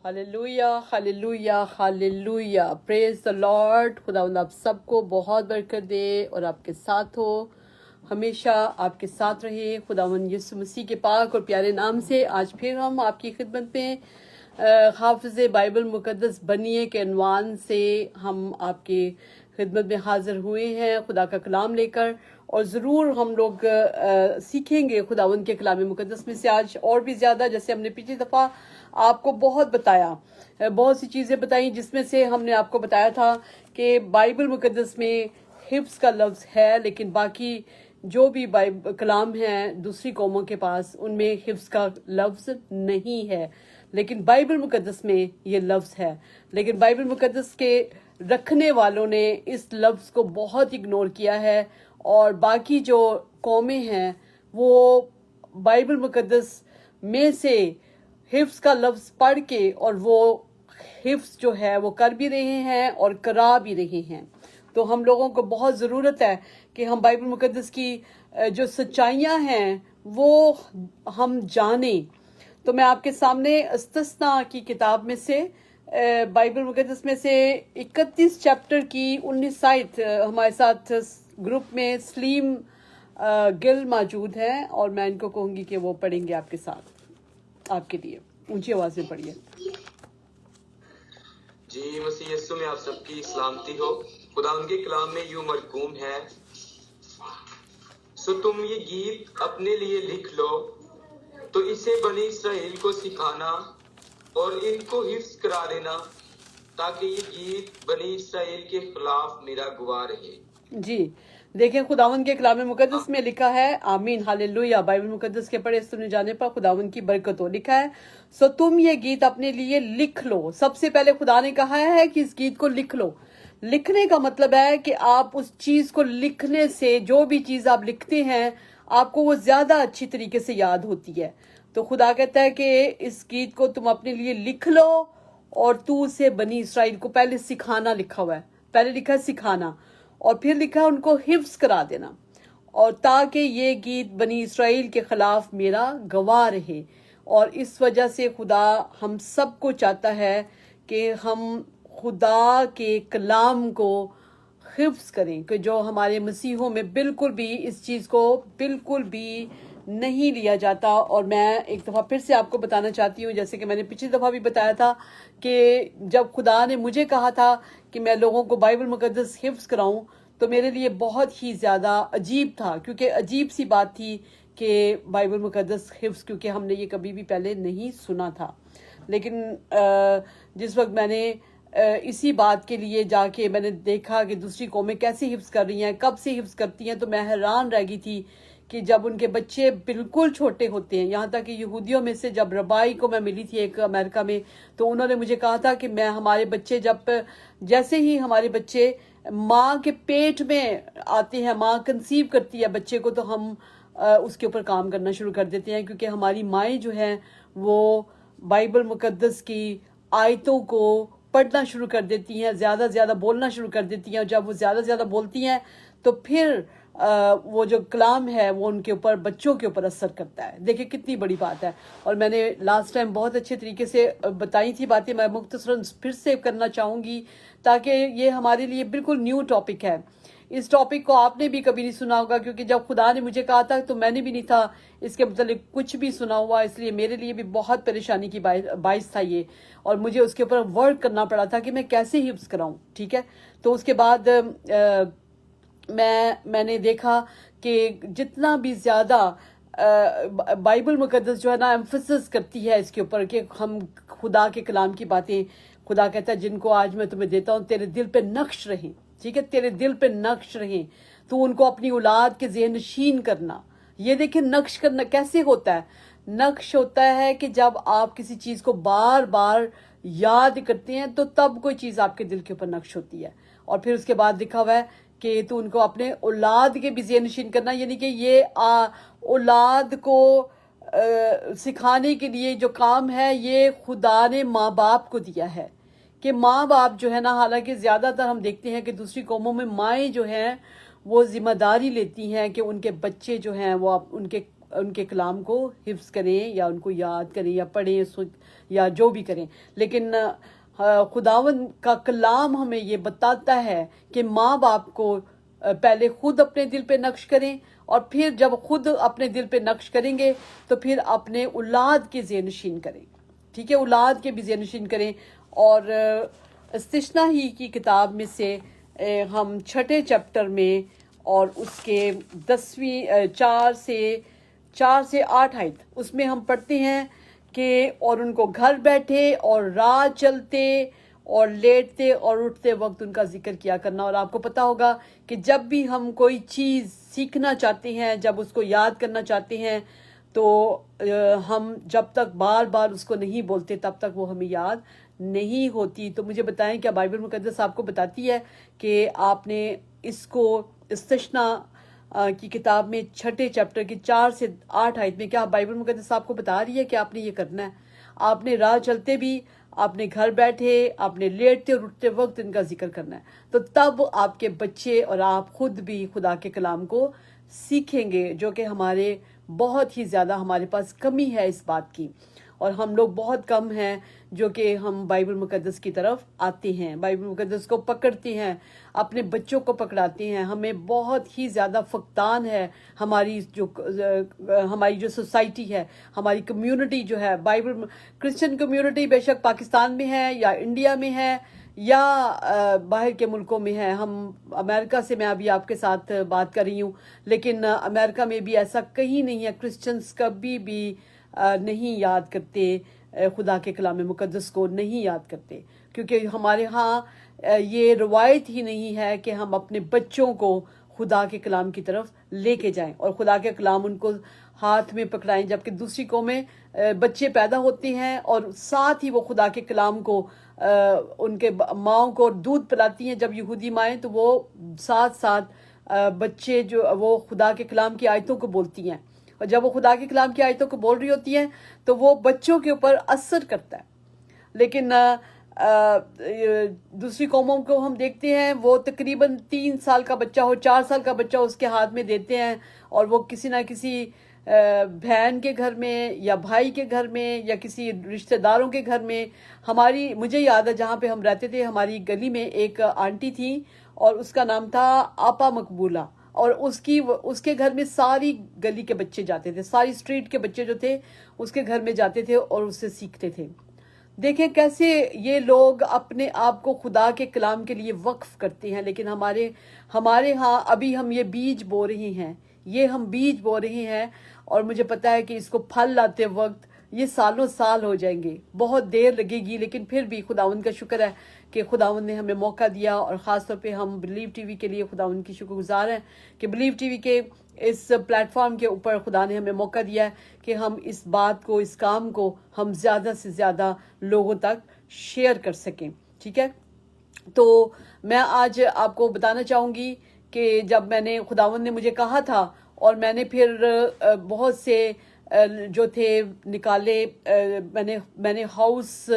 Hallelujah hallelujah hallelujah, praise the Lord. खुदावंद आप सबको बहुत बरकत दे और आपके साथ हो, हमेशा आपके साथ रहे। खुदावंद यीशु मसीह के पाक और प्यारे नाम से आज फिर हम आपकी खिदमत में हाफिज़ बाइबल मुकद्दस बनिए के अनवान से हम आपकी खिदमत में हाजिर हुए हैं खुदा का कलाम लेकर। और ज़रूर हम लोग सीखेंगे खुदावंद के कलाम मुकद्दस में से आज और भी ज़्यादा। जैसे हमने पिछली दफ़ा आपको बहुत बताया, बहुत सी चीज़ें बताई, जिसमें से हमने आपको बताया था कि बाइबल मुकद्दस में हिफ्ज़ का लफ्ज़ है, लेकिन बाकी जो भी बाइबल कलाम हैं दूसरी कौमों के पास, उनमें हिफ्ज़ का लफ्ज़ नहीं है, लेकिन बाइबल मुकद्दस में ये लफ्ज़ है। लेकिन बाइबल मुकद्दस के रखने वालों ने इस लफ्ज़ को बहुत इग्नोर किया है, और बाकी जो कौमें हैं वो बाइबल मुकद्दस में से हिफ्ज़ का लफ्ज़ पढ़ के और वो हिफ्ज़ जो है वो कर भी रहे हैं और करा भी रहे हैं। तो हम लोगों को बहुत ज़रूरत है कि हम बाइबल मुकद्दस की जो सच्चाइयाँ हैं वो हम जानें। तो मैं आपके सामने इस्तिस्ना की किताब में से बाइबल मुकद्दस में से 31 चैप्टर की 19 आयत, हमारे साथ ग्रुप में सलीम गिल मौजूद हैं और मैं इनको कहूँगी कि वो पढ़ेंगे आपके साथ, आपके लिए। ऊंची आवाज में पढ़िए। जी मसीह यीशु में आप सबकी सलामती हो। खुदा उनके कलाम में यूं मरकूम है, सो तुम ये गीत अपने लिए लिख लो, तो इसे बनी इसराइल को सिखाना और इनको हिफ्ज करा देना, ताकि ये गीत बनी इसराइल के खिलाफ मेरा गवाह रहे। जी देखें, खुदावंद के कलाम मुकद्दस में लिखा है, आमीन हालेलुया। बाइबल मुकद्दस के पढ़े सुने जाने पर खुदावंद की बरकत हो। लिखा है, सो तुम ये गीत अपने लिए लिख लो। सबसे पहले खुदा ने कहा है कि इस गीत को लिख लो। लिखने का मतलब है कि आप उस चीज को लिखने से, जो भी चीज आप लिखते हैं, आपको वो ज्यादा अच्छी तरीके से याद होती है। तो खुदा कहता है कि इस गीत को तुम अपने लिए लिख लो, और तू उसे बनी इसराइल को, पहले सिखाना लिखा हुआ है, पहले लिखा है सिखाना, और फिर लिखा उनको हिफ्ज करा देना, और ताकि ये गीत बनी इसराइल के खिलाफ मेरा गवाह रहे। और इस वजह से खुदा हम सबको चाहता है कि हम खुदा के कलाम को हिफ्ज करें, कि जो हमारे मसीहों में बिल्कुल भी इस चीज़ को बिल्कुल भी नहीं लिया जाता। और मैं एक दफ़ा फिर से आपको बताना चाहती हूँ, जैसे कि मैंने पिछली दफ़ा भी बताया था, कि जब खुदा ने मुझे कहा था कि मैं लोगों को बाइबल मुकद्दस हिफ्ज कराऊं, तो मेरे लिए बहुत ही ज़्यादा अजीब था, क्योंकि अजीब सी बात थी कि बाइबल मुकद्दस हिफ्ज, क्योंकि हमने ये कभी भी पहले नहीं सुना था। लेकिन जिस वक्त मैंने इसी बात के लिए जाके मैंने देखा कि दूसरी कौमें कैसे हिफ्ज कर रही हैं, कब से हिफ्ज करती हैं, तो मैं हैरान रह गई थी कि जब उनके बच्चे बिल्कुल छोटे होते हैं। यहाँ तक कि यहूदियों में से जब रबाई को मैं मिली थी एक अमेरिका में, तो उन्होंने मुझे कहा था कि मैं हमारे बच्चे जैसे ही हमारे बच्चे माँ के पेट में आते हैं, माँ कंसीव करती है बच्चे को, तो हम उसके ऊपर काम करना शुरू कर देते हैं, क्योंकि हमारी माएँ जो हैं वो बाइबल मुकद्दस की आयतों को पढ़ना शुरू कर देती हैं, ज़्यादा से ज़्यादा बोलना शुरू कर देती हैं, और जब वो ज़्यादा से ज़्यादा बोलती हैं तो फिर वो जो कलाम है वो उनके ऊपर, बच्चों के ऊपर असर करता है। देखिए कितनी बड़ी बात है। और मैंने लास्ट टाइम बहुत अच्छे तरीके से बताई थी बातें, मैं मुख्तसरन फिर से करना चाहूँगी, ताकि ये हमारे लिए बिल्कुल न्यू टॉपिक है। इस टॉपिक को आपने भी कभी नहीं सुना होगा, क्योंकि जब खुदा ने मुझे कहा था तो मैंने भी नहीं था इसके मतलब कुछ भी सुना हुआ, इसलिए मेरे लिए भी बहुत परेशानी की बाइस था ये, और मुझे उसके ऊपर वर्क करना पड़ा था कि मैं कैसे हिफ्ज कराऊं। ठीक है, तो उसके बाद मैंने देखा कि जितना भी ज़्यादा बाइबल मुकद्दस जो है ना एम्फसिस करती है इसके ऊपर कि हम खुदा के कलाम की बातें, खुदा कहता है जिनको आज मैं तुम्हें देता हूँ तेरे दिल पे नक्श रहें। ठीक है, तेरे दिल पे नक्श रहें, तो उनको अपनी औलाद के ज़हन नशीन करना। ये देखिए, नक्श करना कैसे होता है? नक्श होता है कि जब आप किसी चीज़ को बार बार याद करते हैं तो तब कोई चीज़ आपके दिल के ऊपर नक्श होती है। और फिर उसके बाद लिखा हुआ है कि तो उनको अपने औलाद के भी ज़हन नशीन करना, यानी कि ये औलाद को सिखाने के लिए जो काम है ये खुदा ने माँ बाप को दिया है। कि माँ बाप जो है ना, हालांकि ज़्यादातर हम देखते हैं कि दूसरी कौमों में माएँ जो हैं वो जिम्मेदारी लेती हैं कि उनके बच्चे जो हैं वो उनके ان کے کلام کو حفظ کریں یا ان کو یاد کریں یا پڑھیں یا جو بھی کریں، لیکن خداوند کا کلام ہمیں یہ بتاتا ہے کہ ماں باپ کو پہلے خود اپنے دل پہ نقش کریں، اور پھر جب خود اپنے دل پہ نقش کریں گے تو پھر اپنے اولاد کے ذہن نشین کریں، ٹھیک ہے، اولاد کے بھی ذہن نشین کریں۔ اور استثنا ہی کی کتاب میں سے ہم 6 چیپٹر میں اور اس کے 4 سے 8 آیت اس میں ہم پڑھتے ہیں کہ اور ان کو گھر بیٹھے اور راہ چلتے اور لیٹتے اور اٹھتے وقت ان کا ذکر کیا کرنا۔ اور آپ کو پتا ہوگا کہ جب بھی ہم کوئی چیز سیکھنا چاہتے ہیں، جب اس کو یاد کرنا چاہتے ہیں، تو ہم جب تک بار بار اس کو نہیں بولتے تب تک وہ ہمیں یاد نہیں ہوتی۔ تو مجھے بتائیں، کیا بائبل مقدس آپ کو بتاتی ہے کہ آپ نے اس کو استثنا کی کتاب میں 6 چیپٹر کی 4 سے 8 آیت میں کیا بائبل مقدس آپ کو بتا رہی ہے کہ آپ نے یہ کرنا ہے؟ آپ نے راہ چلتے بھی، آپ نے گھر بیٹھے، آپ نے لیٹتے اور اٹھتے وقت ان کا ذکر کرنا ہے۔ تو تب آپ کے بچے اور آپ خود بھی خدا کے کلام کو سیکھیں گے، جو کہ ہمارے بہت ہی زیادہ ہمارے پاس کمی ہے اس بات کی، اور ہم لوگ بہت کم ہیں جو کہ ہم بائبل مقدس کی طرف آتے ہیں، بائبل مقدس کو پکڑتے ہیں، اپنے بچوں کو پکڑاتے ہیں۔ ہمیں بہت ہی زیادہ فقدان ہے، ہماری جو سوسائٹی ہے، ہماری کمیونٹی جو ہے، بائبل کرسچن کمیونٹی بے شک پاکستان میں ہے یا انڈیا میں ہے یا باہر کے ملکوں میں ہے۔ ہم امریکہ سے میں ابھی آپ کے ساتھ بات کر رہی ہوں، لیکن امریکہ میں بھی ایسا کہیں نہیں ہے، کرسچنز کبھی بھی نہیں یاد کرتے خدا کے کلام مقدس کو، نہیں یاد کرتے، کیونکہ ہمارے ہاں یہ روایت ہی نہیں ہے کہ ہم اپنے بچوں کو خدا کے کلام کی طرف لے کے جائیں اور خدا کے کلام ان کو ہاتھ میں پکڑائیں، جبکہ دوسری قومیں بچے پیدا ہوتے ہیں اور ساتھ ہی وہ خدا کے کلام کو ان کے ماؤں کو دودھ پلاتی ہیں۔ جب یہودی مائیں تو وہ ساتھ ساتھ بچے جو وہ خدا کے کلام کی آیتوں کو بولتی ہیں، اور جب وہ خدا کے کلام کی آیتوں کو بول رہی ہوتی ہیں تو وہ بچوں کے اوپر اثر کرتا ہے۔ لیکن دوسری قوموں کو ہم دیکھتے ہیں، وہ تقریباً 3 سال کا بچہ ہو، 4 سال کا بچہ اس کے ہاتھ میں دیتے ہیں، اور وہ کسی نہ کسی بہن کے گھر میں یا بھائی کے گھر میں یا کسی رشتہ داروں کے گھر میں۔ مجھے یاد ہے جہاں پہ ہم رہتے تھے، ہماری گلی میں ایک آنٹی تھی اور اس کا نام تھا آپا مقبولہ، اور اس کے گھر میں ساری گلی کے بچے جاتے تھے، ساری اسٹریٹ کے بچے جو تھے اس کے گھر میں جاتے تھے اور اس سے سیکھتے تھے۔ دیکھیں کیسے یہ لوگ اپنے آپ کو خدا کے کلام کے لیے وقف کرتے ہیں، لیکن ہمارے ہاں ابھی ہم یہ بیج بو رہے ہیں، ہم بیج بو رہے ہیں، اور مجھے پتا ہے کہ اس کو پھل لاتے وقت یہ سالوں سال ہو جائیں گے، بہت دیر لگے گی، لیکن پھر بھی خداوند کا شکر ہے کہ خداوند نے ہمیں موقع دیا، اور خاص طور پہ ہم بلیو ٹی وی کے لیے خداوند کی شکر گزار ہیں کہ بلیو ٹی وی کے اس پلیٹ فارم کے اوپر خدا نے ہمیں موقع دیا ہے کہ ہم اس بات کو، اس کام کو ہم زیادہ سے زیادہ لوگوں تک شیئر کر سکیں، ٹھیک ہے۔ تو میں آج آپ کو بتانا چاہوں گی کہ جب خداوند نے مجھے کہا تھا، اور میں نے پھر بہت سے جو تھے نکالے، میں نے ہاؤس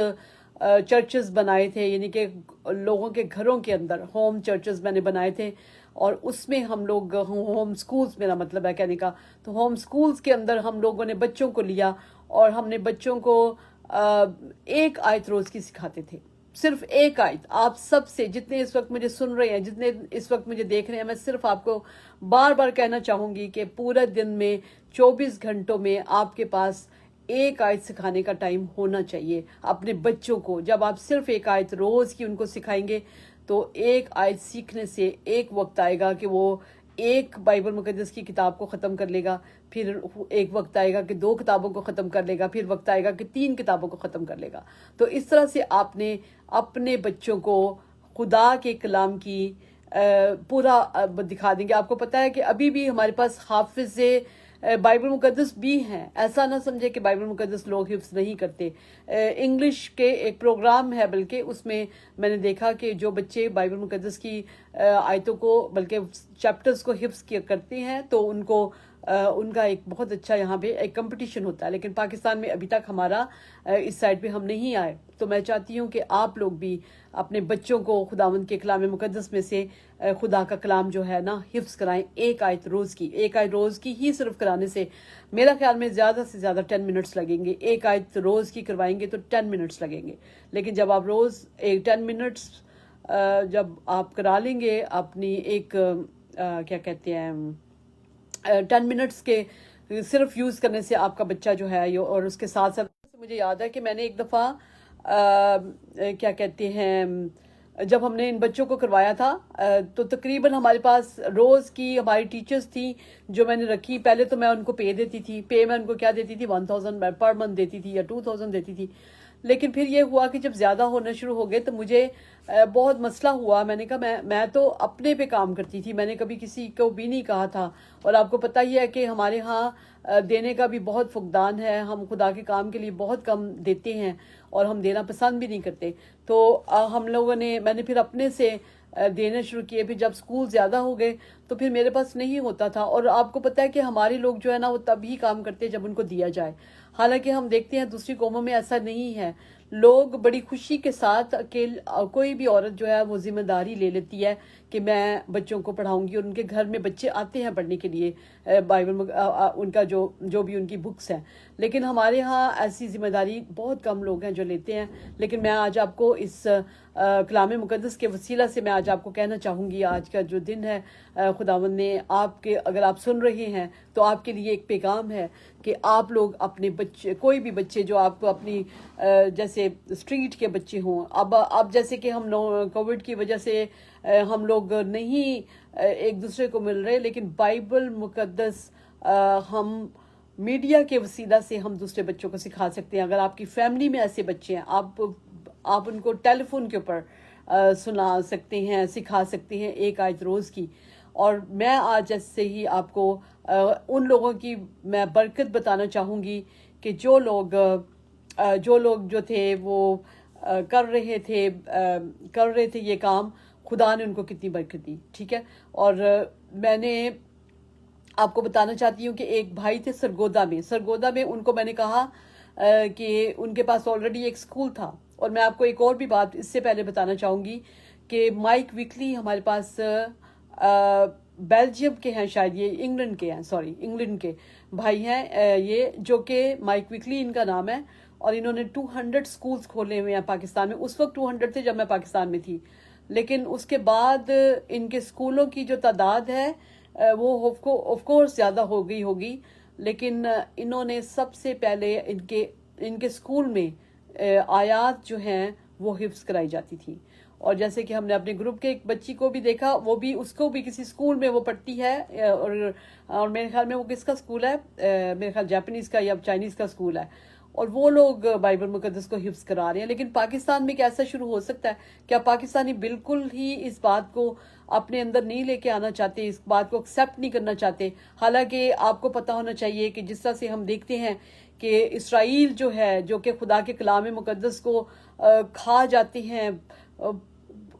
چرچز بنائے تھے، یعنی کہ لوگوں کے گھروں کے اندر ہوم چرچز میں نے بنائے تھے، اور اس میں ہم لوگ ہوم سکولز، میرا مطلب ہے کہنے کا، تو ہوم سکولز کے اندر ہم لوگوں نے بچوں کو لیا اور ہم نے بچوں کو 1 آیت روز کی سکھاتے تھے، صرف 1 آیت۔ آپ سب سے جتنے اس وقت مجھے سن رہے ہیں، جتنے اس وقت مجھے دیکھ رہے ہیں، میں صرف آپ کو بار بار کہنا چاہوں گی کہ پورا دن میں 24 گھنٹوں میں آپ کے پاس 1 آیت سکھانے کا ٹائم ہونا چاہیے اپنے بچوں کو۔ جب آپ صرف 1 آیت روز کی ان کو سکھائیں گے تو 1 آیت سیکھنے سے ایک وقت آئے گا کہ وہ 1 بائبل مقدس کی کتاب کو ختم کر لے گا، پھر ایک وقت آئے گا کہ 2 کتابوں کو ختم کر لے گا، پھر وقت آئے گا کہ 3 کتابوں کو ختم کر لے گا۔ تو اس طرح سے آپ نے اپنے بچوں کو خدا کے کلام کی پورا دکھا دیں گے۔ آپ کو پتا ہے کہ ابھی بھی ہمارے پاس حافظ بائبل مقدس بھی ہیں، ایسا نہ سمجھے کہ بائبل مقدس لوگ حفظ نہیں کرتے۔ انگلش کے ایک پروگرام ہے، بلکہ اس میں نے دیکھا کہ جو بچے بائبل مقدس کی آیتوں کو، بلکہ چیپٹرز کو حفظ کرتے ہیں، تو ان کو उनका एक बहुत अच्छा यहाँ पे एक कंपटीशन होता है, लेकिन पाकिस्तान में अभी तक हमारा इस साइड पे हम नहीं आए। तो मैं चाहती हूँ कि आप लोग भी अपने बच्चों को खुदावंद के कलाम मुकद्दस में से खुदा का कलाम जो है ना हिफ्स कराएं। एक आयत रोज़ की ही सिर्फ कराने से मेरा ख्याल में ज़्यादा से ज़्यादा 10 मिनट्स लगेंगे। एक आयत रोज़ की करवाएंगे तो 10 मिनट्स लगेंगे, लेकिन जब आप रोज़ 10 मिनट्स जब आप करा लेंगे अपनी एक क्या कहते हैं 10 मिनट्स के सिर्फ यूज़ करने से आपका बच्चा जो है और उसके साथ साथ मुझे याद है कि मैंने एक दफ़ा क्या कहते हैं जब हमने इन बच्चों को करवाया था तो तकरीबन हमारे पास रोज़ की हमारी टीचर्स थी जो मैंने रखी। पहले तो मैं उनको पे मैं उनको क्या देती थी 1000 पर मंथ देती थी या 2000 देती थी। लेकिन फिर ये हुआ कि जब ज़्यादा होना शुरू हो गए तो मुझे बहुत मसला हुआ। मैंने कहा मैं तो अपने पे काम करती थी, मैंने कभी किसी को भी नहीं कहा था। और आपको पता ही है कि हमारे यहाँ देने का भी बहुत फुकदान है, हम खुदा के काम के लिए बहुत कम देते हैं और हम देना पसंद भी नहीं करते। तो हम लोगों ने मैंने फिर अपने से देने शुरू किए। फिर जब स्कूल ज़्यादा हो गए तो फिर मेरे पास नहीं होता था। और आपको पता है कि हमारे लोग जो है ना वो तभी काम करते हैं जब उनको दिया जाए। हालांकि हम देखते हैं दूसरी कौमों में ऐसा नहीं है, लोग बड़ी खुशी के साथ कोई भी औरत जो है वो जिम्मेदारी ले लेती है कि मैं बच्चों को पढ़ाऊंगी, और उनके घर में बच्चे आते हैं पढ़ने के लिए बाइबल उनका जो भी उनकी बुक्स हैं। लेकिन हमारे यहाँ ऐसी जिम्मेदारी बहुत कम लोग हैं जो लेते हैं। लेकिन मैं आज आपको इस कलाम मुकद्दस के वसीला से मैं आज आपको कहना चाहूँगी, आज का जो दिन है खुदावंद ने आपके, अगर आप सुन रहे हैं तो आपके लिए एक पैगाम है कि आप लोग अपने बच्चे, कोई भी बच्चे जो आपको अपनी जैसे स्ट्रीट के बच्चे हों, अब जैसे कि हम कोविड की वजह से हम लोग नहीं एक दूसरे को मिल रहे, लेकिन बाइबल मुकद्दस हम मीडिया के वसीला से हम दूसरे बच्चों को सिखा सकते हैं। अगर आपकी फैमिली में ऐसे बच्चे हैं, आप उनको टेलीफोन के ऊपर सुना सकते हैं, सिखा सकते हैं एक आयत रोज़ की। और मैं आज जैसे ही आपको उन लोगों की मैं बरकत बताना चाहूँगी कि जो लोग जो थे वो कर रहे थे ये काम, खुदा ने उनको कितनी बरकत दी। ठीक है। और मैंने आपको बताना चाहती हूँ कि एक भाई थे सरगोदा में उनको मैंने कहा कि उनके पास ऑलरेडी एक स्कूल था। और मैं आपको एक और भी बात इससे पहले बताना चाहूँगी कि माइक विकली हमारे पास बेल्जियम के हैं, शायद ये इंग्लैंड के भाई हैं ये, जो कि माइक विकली इनका नाम है। और इन्होंने 200 स्कूल्स खोले हुए हैं पाकिस्तान में। उस वक्त 200 थे जब मैं पाकिस्तान में थी, लेकिन उसके बाद इनके स्कूलों की जो तादाद है वो ऑफ कोर्स ज़्यादा हो गई होगी। लेकिन इन्होंने सबसे पहले इनके स्कूल में आयात जो हैं वो हिफ्स कराई जाती थी। और जैसे कि हमने अपने ग्रुप के एक बच्ची को भी देखा, उसको भी किसी स्कूल में वो पढ़ती है। और मेरे ख्याल में वो किसका स्कूल है, मेरे ख्याल जापानीज़ का या चाइनीज़ का स्कूल है। और वो लोग बाइबल मुकद्दस को हिफ्स करा रहे हैं। लेकिन पाकिस्तान में कैसा शुरू हो सकता है? क्या पाकिस्तानी बिल्कुल ही इस बात को अपने अंदर नहीं लेके आना चाहते, इस बात को एक्सेप्ट नहीं करना चाहते? हालांकि आपको पता होना चाहिए कि जिस तरह से हम देखते हैं कि इसराइल जो है, जो कि खुदा के कलाम मुकद्दस को खा जाते हैं,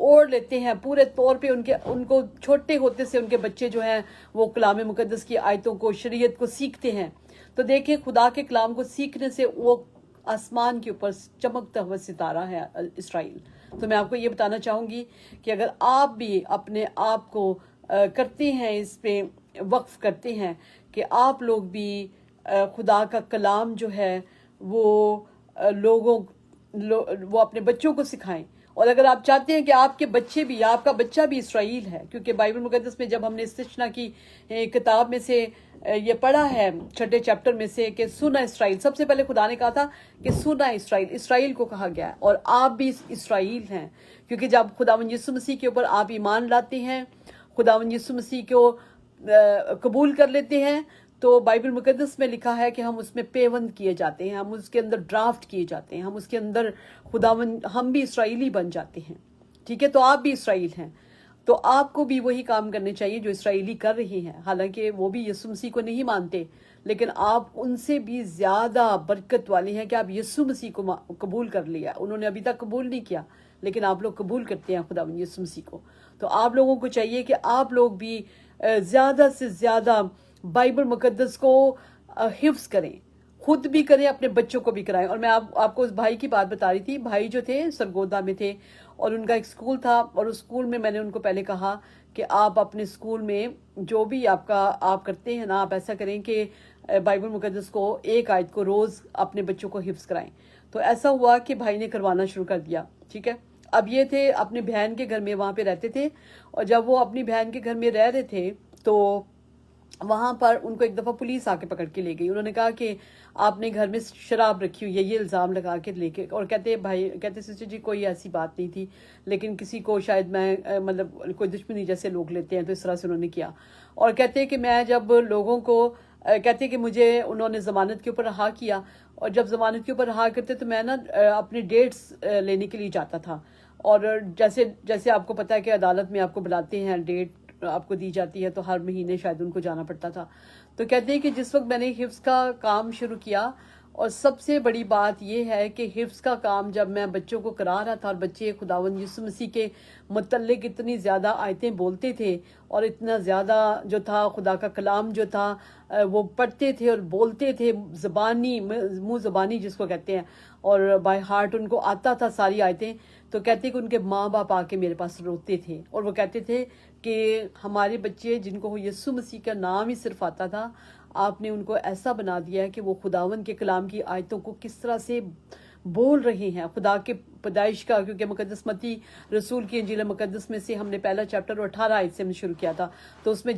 ओढ़ लेते हैं पूरे तौर पे, उनको छोटे होते से उनके बच्चे जो हैं वो कलाम मुकद्दस की आयतों को, शरीयत को सीखते हैं। तो देखिए, खुदा के कलाम को सीखने से वो आसमान के ऊपर चमकता हुआ सितारा है इसराइल। तो मैं आपको ये बताना चाहूँगी कि अगर आप भी अपने आप को करते हैं, इस पे वक्फ करते हैं कि आप लोग भी खुदा का कलाम जो है वो वो अपने बच्चों को सिखाएं। और अगर आप चाहते हैं कि आपका बच्चा भी इसराइल है, क्योंकि बाइबल मुकद्दस में जब हमने इस्तिश्ना की किताब में से ये पढ़ा है 6 चैप्टर में से कि सुना इसराइल, सबसे पहले खुदा ने कहा था कि सुना इसराइल को कहा गया है। और आप भी इसराइल हैं, क्योंकि जब खुदावंद यीशु मसीह के ऊपर आप ईमान लाते हैं, खुदावंद यीशु मसीह को कबूल कर लेते हैं, तो बाइबल मुकद्दस में लिखा है कि हम उसमें पेवंद किए जाते हैं, हम उसके अंदर ड्राफ्ट किए जाते हैं, हम उसके अंदर हम भी इसराइली बन जाते हैं। ठीक है। तो आप भी इसराइल हैं, तो आपको भी वही काम करने चाहिए जो इसराइली कर रही हैं। हालांकि वो भी यीशु मसीह को नहीं मानते, लेकिन आप उनसे भी ज़्यादा बरकत वाले हैं कि आप यीशु मसीह को कबूल कर लिया। उन्होंने अभी तक कबूल नहीं किया, लेकिन आप लोग कबूल करते हैं खुदावंद यीशु मसीह को। तो आप लोगों को चाहिए कि आप लोग भी ज़्यादा से ज़्यादा बाइबल मुकद्दस को हिफ्ज करें, खुद भी करें, अपने बच्चों को भी कराएं। और मैं आपको उस भाई की बात बता रही थी। भाई जो थे सरगोदा में थे और उनका एक स्कूल था, और उस स्कूल में मैंने उनको पहले कहा कि आप अपने स्कूल में जो भी आप करते हैं ना, आप ऐसा करें कि बाइबल मुकद्दस को एक आयत को रोज़ अपने बच्चों को हिफ्ज कराएं। तो ऐसा हुआ कि भाई ने करवाना शुरू कर दिया। ठीक है, अब ये थे अपनी बहन के घर में वहाँ पे रहते थे, और जब वो अपनी बहन के घर में रह रहे थे तो वहाँ पर उनको एक दफ़ा पुलिस आके पकड़ के ले गई। उन्होंने कहा कि आपने घर में शराब रखी हुई है, ये इल्ज़ाम लगा के लेके। और कहते सिस्टर जी कोई ऐसी बात नहीं थी, लेकिन किसी को शायद मैं मतलब कोई दुश्मनी जैसे लोग लेते हैं, तो इस तरह से उन्होंने किया। और कहते कि मैं जब लोगों को कहते कि मुझे उन्होंने ज़मानत के ऊपर रहा किया, और जब ज़मानत के ऊपर रहा करते तो मैं ना अपनी डेट्स लेने के लिए जाता था। और जैसे जैसे आपको पता है कि अदालत में आपको बुलाते हैं, डेट आपको दी जाती है, तो हर महीने शायद उनको जाना पड़ता था। तो कहते हैं कि जिस वक्त मैंने हिफ्स का काम शुरू किया, और सबसे बड़ी बात यह है कि हिफ्स का काम जब मैं बच्चों को करा रहा था, और बच्चे खुदावंद यीशु मसीह के मुतल्लिक इतनी ज़्यादा आयतें बोलते थे, और इतना ज़्यादा जो था खुदा का कलाम जो था वो पढ़ते थे और बोलते थे, ज़बानी मुँह ज़बानी जिसको कहते हैं, और बाय हार्ट उनको आता था सारी आयतें। तो कहते कि उनके माँ बाप आके मेरे पास रोते थे, और वो कहते थे कि हमारे बच्चे जिनको यीशु मसीह का नाम ही सिर्फ आता था, आपने उनको ऐसा बना दिया है कि वो खुदावन के कलाम की आयतों को किस तरह से बोल रहे हैं, खुदा के पैदाइश का। क्योंकि मुकद्दस मत्ती रसूल की इंजील मुकद्दस में से हमने पहला चैप्टर 18 आयत से हमने शुरू किया था, तो उसमें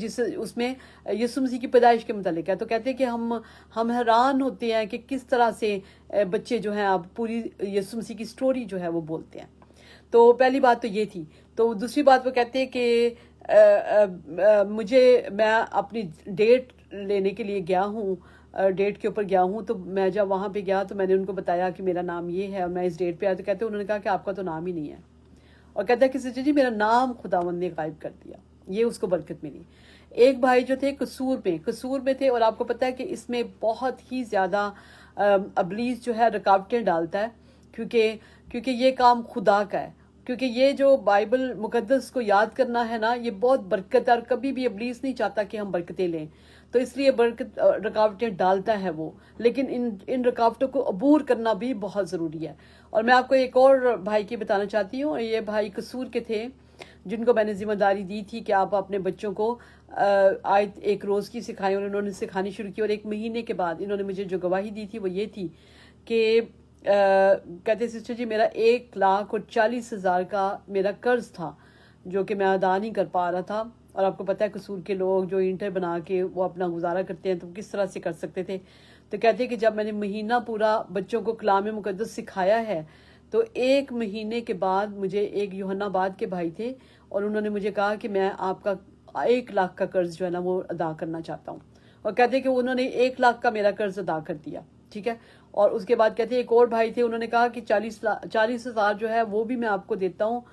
यीशु मसीह की पैदाइश के मुतालिक है। तो कहते हैं कि हम हैरान होते हैं कि किस तरह से बच्चे जो हैं अब पूरी यीशु मसीह की स्टोरी जो है वो बोलते हैं। तो पहली बात तो ये थी। तो दूसरी बात वो कहते हैं कि मैं अपनी डेट लेने के लिए गया हूँ, डेट के ऊपर गया हूँ। तो मैं जब वहाँ पे गया तो मैंने उनको बताया कि मेरा नाम ये है और मैं इस डेट पे आया। तो कहते उन्होंने कहा कि आपका तो नाम ही नहीं है, और कहता है कि सिस्टर जी मेरा नाम खुदावंद ने गायब कर दिया, ये उसको बरकत मिली। एक भाई जो थे कसूर में थे, और आपको पता है कि इसमें बहुत ही ज़्यादा अबलीस जो है रुकावटें डालता है, क्योंकि ये काम खुदा का है। क्योंकि ये जो बाइबल मुकद्दस को याद करना है ना, ये बहुत बरकत है, और कभी भी इब्लीस नहीं चाहता कि हम बरकतें लें, तो इसलिए रुकावटें डालता है वो। लेकिन इन रुकावटों को अबूर करना भी बहुत ज़रूरी है। और मैं आपको एक और भाई की बताना चाहती हूँ। ये भाई कसूर के थे, जिनको मैंने जिम्मेदारी दी थी कि आप अपने बच्चों को आयत एक रोज़ की सिखाएं, और उन्होंने सिखानी शुरू की। और एक महीने के बाद इन्होंने मुझे जो गवाही दी थी वो ये थी कि कहते सिस्टर जी मेरा 1,40,000 का मेरा कर्ज था, जो कि मैं अदा नहीं कर पा रहा था। और आपको पता है कसूर के लोग जो इंटर बना के वो अपना गुजारा करते हैं, तो किस तरह से कर सकते थे। तो कहते हैं कि जब मैंने महीना पूरा बच्चों को कलाम मुकद्दस सिखाया है, तो 1 महीने के बाद मुझे एक यूहन्नाबाद के भाई थे, और उन्होंने मुझे कहा कि मैं आपका 1 लाख का कर्ज जो है ना वो अदा करना चाहता हूँ। और कहते हैं कि उन्होंने 1 लाख का मेरा कर्ज अदा कर दिया। ठीक है, और उसके बाद कहते हैं एक और भाई थे, उन्होंने कहा कि 40,000 जो है वो भी मैं आपको देता हूँ।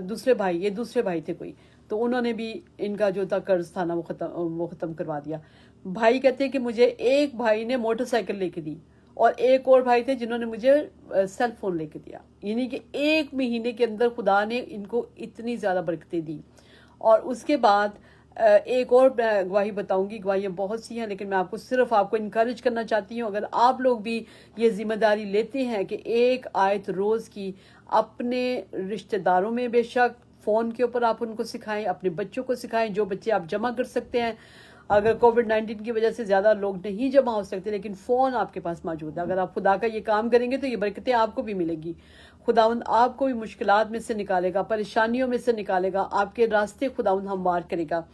दूसरे भाई थे कोई, तो उन्होंने भी इनका जो था कर्ज था ना वो खत्म करवा दिया। भाई कहते हैं कि मुझे एक भाई ने मोटरसाइकिल लेके दी, और एक और भाई थे जिन्होंने मुझे सेल फोन लेके दिया। यानी कि 1 महीने के अंदर खुदा ने इनको इतनी ज़्यादा बरकतें दी। और उसके बाद एक और गवाही बताऊंगी, गवाहियाँ बहुत सी हैं, लेकिन मैं आपको इनकरेज करना चाहती हूँ, अगर आप लोग भी ये जिम्मेदारी लेते हैं कि एक आयत रोज़ की अपने रिश्तेदारों में, बेशक फ़ोन के ऊपर आप उनको सिखाएं, अपने बच्चों को सिखाएं, जो बच्चे आप जमा कर सकते हैं। अगर कोविड-19 की वजह से ज़्यादा लोग नहीं जमा हो सकते, लेकिन फ़ोन आपके पास मौजूद है, अगर आप खुदा का ये काम करेंगे तो ये बरकतें आपको भी मिलेगी। खुदावंद आपको भी मुश्किलात में से निकालेगा, परेशानियों में से निकालेगा, आपके रास्ते खुदावंद हमवार करेगा।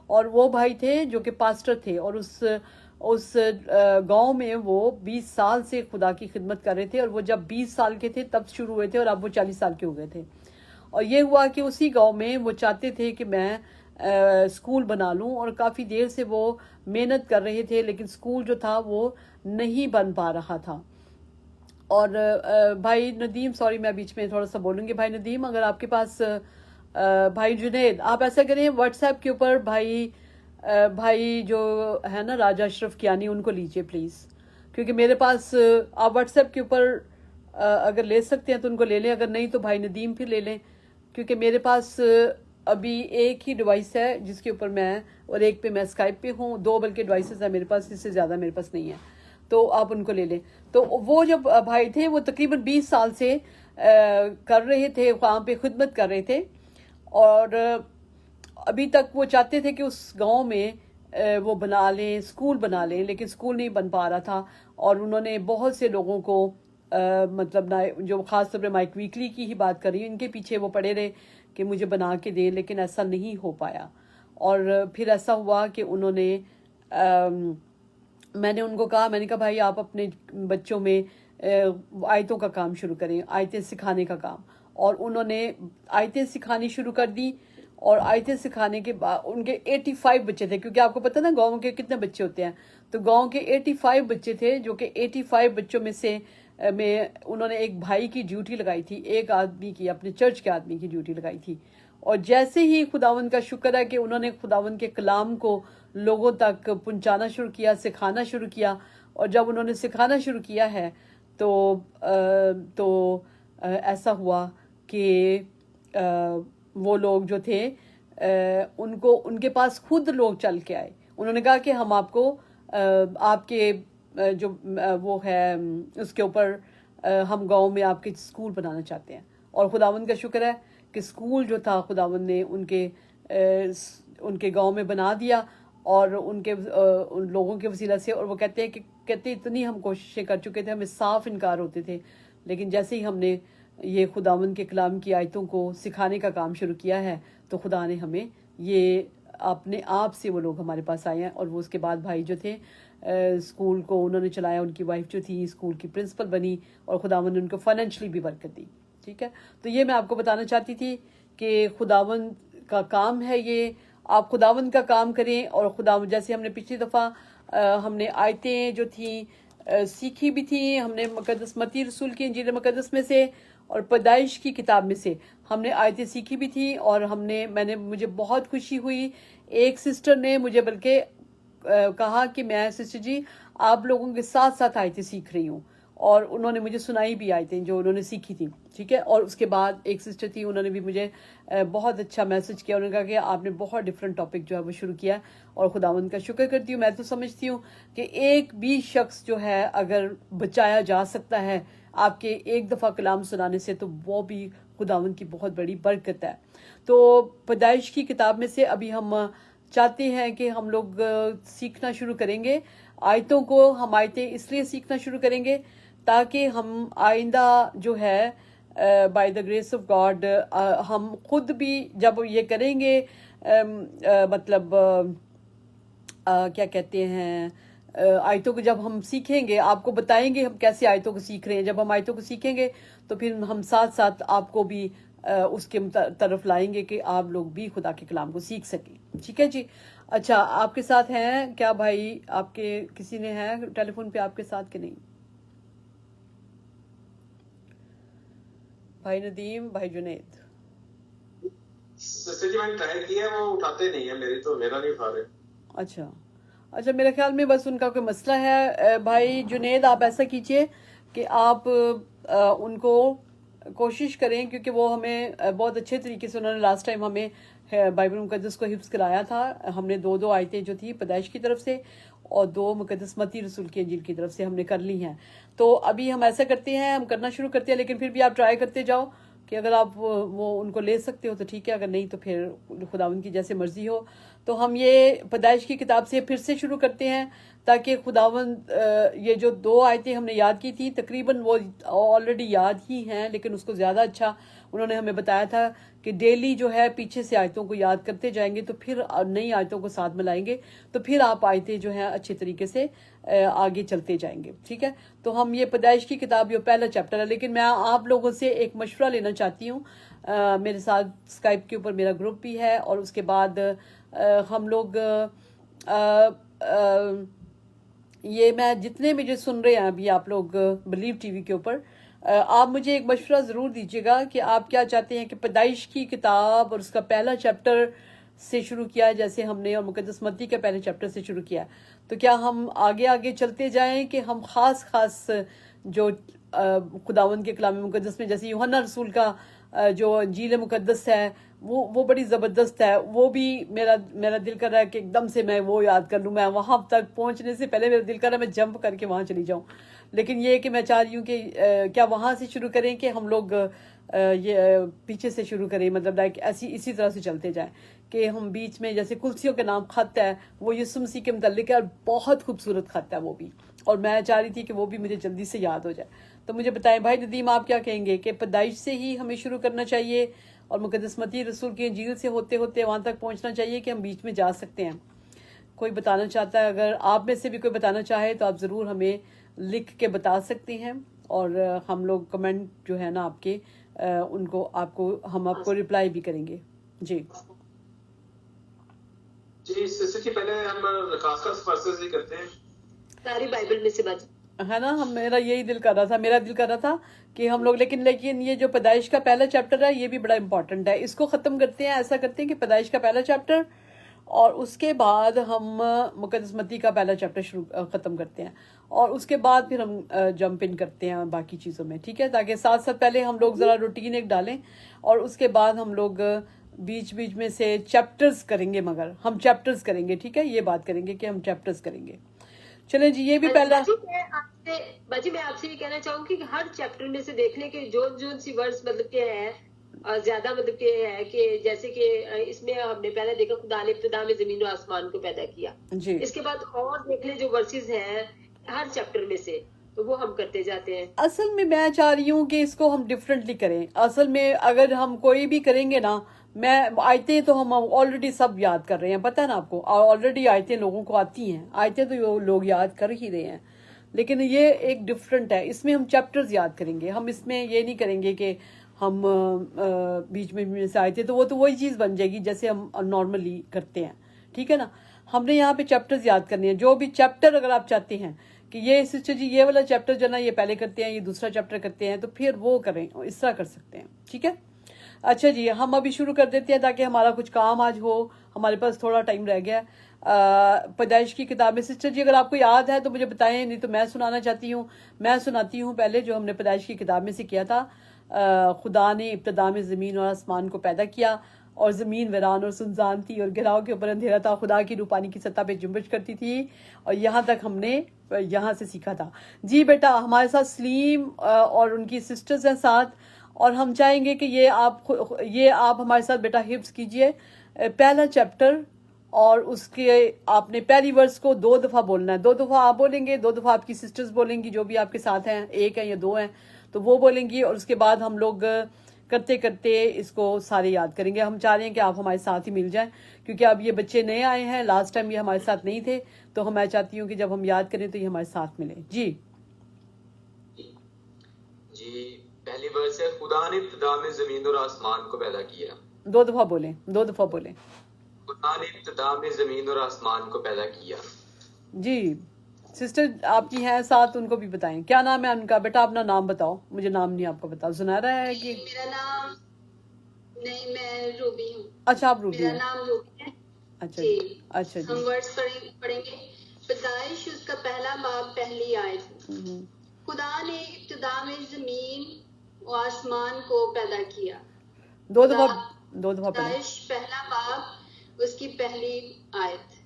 और वो भाई थे जो कि पास्टर थे, और उस गांव में वो 20 साल से खुदा की खिदमत कर रहे थे, और वो जब 20 साल के थे तब शुरू हुए थे, और अब वो 40 साल के हो गए थे। और ये हुआ कि उसी गांव में वो चाहते थे कि मैं स्कूल बना लूं, और काफ़ी देर से वो मेहनत कर रहे थे, लेकिन स्कूल जो था वो नहीं बन पा रहा था। और भाई नदीम, सॉरी मैं बीच में थोड़ा सा बोलूँगी, भाई नदीम अगर आपके पास भाई जुनेद, आप ऐसा करें व्हाट्सएप के ऊपर भाई जो है ना राजा अशरफ कियानी, उनको लीजिए प्लीज़, क्योंकि मेरे पास आप व्हाट्सएप के ऊपर अगर ले सकते हैं तो उनको ले लें, अगर नहीं तो भाई नदीम फिर ले लें, क्योंकि मेरे पास अभी एक ही डिवाइस है जिसके ऊपर मैं, और एक पे मैं स्काइप पे हूँ, 2 बल्कि डिवाइसेस है मेरे पास, इससे ज़्यादा मेरे पास नहीं है, तो आप उनको ले लें। तो वो जब भाई थे वो तकरीबन 20 साल से कर रहे थे, वहाँ पे खिदमत कर रहे थे, और अभी तक वो चाहते थे कि उस गांव में वो बना लें, स्कूल बना लें, लेकिन स्कूल नहीं बन पा रहा था। और उन्होंने बहुत से लोगों को मतलब ना, जो ख़ास तौर पे माइक वीकली की ही बात कर रही हूँ, इनके पीछे वो पड़े रहे कि मुझे बना के दे, लेकिन ऐसा नहीं हो पाया। और फिर ऐसा हुआ कि उन्होंने मैंने उनको कहा, मैंने कहा भाई आप अपने बच्चों में आयतों का काम शुरू करें, आयतें सिखाने का काम। और उन्होंने आयतें सिखानी शुरू कर दी, और आयतें सिखाने के बाद उनके 85 बच्चे थे, क्योंकि आपको पता ना गाँव के कितने बच्चे होते हैं, तो गांव के 85 बच्चे थे, जो कि 85 बच्चों में से उन्होंने एक भाई की ड्यूटी लगाई थी, एक आदमी की, अपने चर्च के आदमी की ड्यूटी लगाई थी। और जैसे ही खुदावंद का शुक्र है कि उन्होंने खुदावंद के कलाम को लोगों तक पहुंचाना शुरू किया, सिखाना शुरू किया, और जब उन्होंने सिखाना शुरू किया है तो ऐसा हुआ कि वो लोग जो थे उनको, उनके पास खुद लोग चल के आए। उन्होंने कहा कि हम आपको आपके जो वो है उसके ऊपर हम गांव में आपके स्कूल बनाना चाहते हैं। और खुदावंद का शुक्र है कि स्कूल जो था खुदावंद ने उनके गांव में बना दिया, और उनके उन लोगों के वसीला से। और वो कहते हैं कि इतनी हम कोशिशें कर चुके थे, हमें साफ इनकार होते थे, लेकिन जैसे ही हमने ये खुदावंद के कलाम की आयतों को सिखाने का काम शुरू किया है, तो खुदा ने हमें ये अपने आप से वो लोग हमारे पास आए हैं। और वो उसके बाद भाई जो थे स्कूल को उन्होंने चलाया, उनकी वाइफ जो थी स्कूल की प्रिंसिपल बनी, और खुदावंद ने उनको फाइनेंशियली भी बरकत दी। ठीक है, तो ये मैं आपको बताना चाहती थी कि खुदावंद का काम है ये, आप खुदावंद का काम करें। और खुदावंद, जैसे हमने पिछली दफ़ा हमने आयतें जो थी सीखी भी थी, हमने मुकद्दस मत्ती रसूल की इंजील मुकद्दस में से और पैदाइश की किताब में से हमने आयतें सीखी भी थी। और मुझे बहुत खुशी हुई, एक सिस्टर ने मुझे बल्कि कहा कि मैं सिस्टर जी आप लोगों के साथ साथ आयतें सीख रही हूँ, और उन्होंने मुझे सुनाई भी आयतें जो उन्होंने सीखी थी। ठीक है, और उसके बाद एक सिस्टर थी, उन्होंने भी मुझे बहुत अच्छा मैसेज किया। उन्होंने कहा कि आपने बहुत डिफरेंट टॉपिक जो है वो शुरू किया, और खुदावंद का शुक्र करती हूँ। मैं तो समझती हूँ कि एक भी शख्स जो है अगर बचाया जा सकता है आपके एक दफ़ा कलाम सुनाने से, तो वो भी खुदावंद की बहुत बड़ी बरकत है। तो पैदाइश की किताब में से अभी हम चाहते हैं कि हम लोग सीखना शुरू करेंगे आयतों को। हम आयतें इसलिए सीखना शुरू करेंगे ताकि हम आइंदा जो है bye the grace of God हम खुद भी जब ये करेंगे मतलब क्या कहते हैं, आयतों को जब हम सीखेंगे, आपको बताएंगे हम कैसे आयतों को सीख रहे हैं। जब हम आयतों को सीखेंगे तो फिर हम साथ साथ आपको भी उसके तरफ लाएंगे कि आप लोग भी खुदा के कलाम को सीख सकें। ठीक है जी। अच्छा, आपके साथ हैं क्या भाई, आपके किसी ने है टेलीफोन पे आपके साथ कि नहीं? भाई नदीम, भाई जुनेद। सिस्टर जी मैंने ट्राई किया है, वो उठाते नहीं है, मेरा नहीं उठा रहे। अच्छा, मेरे ख्याल में बस उनका कोई मसला है। भाई जुनेद, आप ऐसा कीजिए कि आप उनको कोशिश करें, क्योंकि वो हमें बहुत अच्छे तरीके से उन्होंने लास्ट टाइम हमें बाइबल मुकद्दस को हिफ्ज़ कराया था। हमने 2 आयतें जो थी पैदाइश की तरफ से और 2 मुकद्दस मत्ती रसूल की इंजील की तरफ से हमने कर ली हैं। तो अभी हम ऐसा करते हैं, हम करना शुरू करते हैं, लेकिन फिर भी आप ट्राई करते जाओ कि अगर आप वो उनको ले सकते हो तो ठीक है, अगर नहीं तो फिर खुदावंद की जैसे मर्जी हो। तो हम ये पैदाइश की किताब से फिर से शुरू करते हैं, ताकि खुदावंद ये जो 2 आयतें हमने याद की थी, तकरीबन वो ऑलरेडी याद ही हैं, लेकिन उसको ज़्यादा अच्छा उन्होंने हमें बताया था कि डेली जो है पीछे से आयतों को याद करते जाएंगे, तो फिर नई आयतों को साथ मिलाएंगे, तो फिर आप आयतें जो हैं अच्छे तरीके से आगे चलते जाएंगे। ठीक है, तो हम ये पैदाइश की किताब ये पहला चैप्टर है, लेकिन मैं आप लोगों से एक मशवरा लेना चाहती हूँ। मेरे साथ स्काइप के ऊपर मेरा ग्रुप भी है, और उसके बाद हम लोग ये मैं जितने मुझे सुन रहे हैं अभी आप लोग बिलीव टीवी के ऊपर, आप मुझे एक मशवरा ज़रूर दीजिएगा कि आप क्या चाहते हैं कि पैदाइश की किताब और उसका पहला चैप्टर से शुरू किया है जैसे हमने, और मुकद्दस मत्ती के पहले चैप्टर से शुरू किया, तो क्या हम आगे आगे चलते जाएं कि हम खास जो खुदावंद के कलाम मुकद्दस में, जैसे यूहन्ना रसूल का जो इंजील मुकद्दस है वो बड़ी ज़बरदस्त है। वो भी मेरा दिल कर रहा है कि एकदम से मैं वो याद कर लूँ, मैं वहाँ तक पहुँचने से पहले मेरा दिल कर रहा है मैं जंप करके वहाँ चली जाऊँ। लेकिन ये है कि मैं चाह रही हूँ कि क्या वहाँ से शुरू करें कि हम लोग पीछे से शुरू करें, मतलब लाइक इसी तरह से चलते जाएं कि हम बीच में, जैसे कुर्सियों के नाम खत है, वो यीशु मसीह के मुतल्लिक है और बहुत खूबसूरत खत है वो भी, और मैं चाह रही थी कि वो भी मुझे जल्दी से याद हो जाए। तो मुझे बताएं भाई नदीम, आप क्या कहेंगे कि पैदाइश से ही हमें शुरू करना चाहिए और मुक़द्दस मत्ती रसूल की इंजील से होते होते वहाँ तक पहुँचना चाहिए कि हम बीच में जा सकते हैं? कोई बताना चाहता है? अगर आप में से भी कोई बताना चाहे तो आप ज़रूर हमें लिख के बता सकते हैं, और हम लोग कमेंट जो है ना आपके हम आपको रिप्लाई भी करेंगे। जी जी, इससे कि पहले हम खास वर्सेस ही करते हैं सारी बाइबल में से बात है ना। मेरा दिल कर रहा था कि हम लोग, लेकिन ये जो पैदाइश का पहला चैप्टर है ये भी बड़ा इंपॉर्टेंट है, इसको ख़त्म करते हैं। ऐसा करते हैं कि पैदाइश का पहला चैप्टर और उसके बाद हम मुक़द्दस मत्ती का पहला चैप्टर ख़त्म करते हैं, और उसके बाद फिर हम जंप इन करते हैं बाकी चीज़ों में, ठीक है? ताकि साथ साथ पहले हम लोग ज़रा रूटीन एक डालें और उसके बाद हम लोग बीच बीच में से चैप्टर्स करेंगे, मगर हम चैप्टर्स करेंगे, ठीक है? ये बात करेंगे कि हम चैप्टर्स करेंगे। चले जी, ये भी पहला। बाजी मैं आपसे ये कहना चाहूंगी कि हर चैप्टर में से देख लें कि जो सी वर्ड्स मतलब के है ज्यादा मतलब के है कि जैसे कि इसमें हमने पहले देखा खुदा ने इब्तिदा में जमीन और आसमान को पैदा किया जी। इसके बाद और देख ले जो वर्सेस हैं हर चैप्टर में से, तो वो हम करते जाते हैं। असल में मैं चाह रही हूँ कि इसको हम डिफरेंटली करें। असल में अगर हम कोई भी करेंगे ना, मैं आयतें तो हम ऑलरेडी सब याद कर रहे हैं, पता है ना आपको, ऑलरेडी आयतें लोगों को आती हैं, आयतें तो लोग याद कर ही रहे हैं, लेकिन ये एक डिफरेंट है, इसमें हम चैप्टर्स याद करेंगे। हम इसमें ये नहीं करेंगे कि हम बीच में से आयतें, तो वो तो वही चीज़ बन जाएगी जैसे हम नॉर्मली करते हैं, ठीक है ना। हमने यहाँ पे चैप्टर्स याद करने हैं, जो भी चैप्टर अगर आप चाहते हैं कि ये सिस्टर जी ये वाला चैप्टर जो ना ये पहले करते हैं, ये दूसरा चैप्टर करते हैं, तो फिर वो करें, इस तरह कर सकते हैं, ठीक है? अच्छा जी, हम अभी शुरू कर देते हैं ताकि हमारा कुछ काम आज हो, हमारे पास थोड़ा टाइम रह गया। पैदाइश की किताब में सिस्टर जी अगर आपको याद है तो मुझे बताएं, नहीं तो मैं सुनाती हूँ पहले जो हमने पैदाइश की किताब में से किया था। खुदा ने इब्तिदा में ज़मीन और आसमान को पैदा किया और ज़मीन वीरान और सुनसान थी और गिराव के ऊपर अंधेरा था। खुदा की रूह पानी की सतह पे जुम्बिश करती थी, और यहाँ तक हमने यहाँ से सीखा था। जी बेटा, हमारे साथ सलीम और उनकी सिस्टर्स हैं साथ, और हम चाहेंगे कि ये आप हमारे साथ बेटा हिफ्ज़ कीजिए पहला चैप्टर, और उसके आपने पहली वर्स को 2 दफ़ा बोलना है। 2 दफ़ा आप बोलेंगे, 2 दफ़ा आपकी सिस्टर्स बोलेंगी जो भी आपके साथ हैं, 1 है या 2 हैं तो वो बोलेंगी, और उसके बाद हम लोग करते करते इसको सारे याद करेंगे। हम चाह रहे हैं कि आप हमारे साथ ही मिल जाएं, क्योंकि अब ये बच्चे नए आए हैं, लास्ट टाइम ये हमारे साथ नहीं थे, तो मैं चाहती हूँ कि जब हम याद करें तो ये हमारे साथ मिले। जी जी, पहली वर्स है, खुदा ने इब्तिदा में जमीन और आसमान को पैदा किया। 2 दफ़ा बोलें, 2 दफ़ा बोलें। खुदा ने इब्तिदा में जमीन और आसमान को पैदा किया। जी, सिस्टर आपकी हैं साथ, उनको भी बताएं क्या नाम है उनका। बेटा अपना नाम बताओ, मुझे नाम नहीं आपका बताओ। सुनारा है कि मेरा नाम नहीं, मैं रूबी हूँ। अच्छा, आप रूबी मेरा हैं। नाम रूबी है। अच्छा जी। अच्छा हम जी। वर्ड्स पढ़ेंगे। पैदाइश उसका पहला बाब पहली आयत। खुदा ने इब्तिदा में जमीन और आसमान को पैदा किया। 2 दफ़ा पढ़ें। पैदाइश पहला बाब उसकी पहली आयत।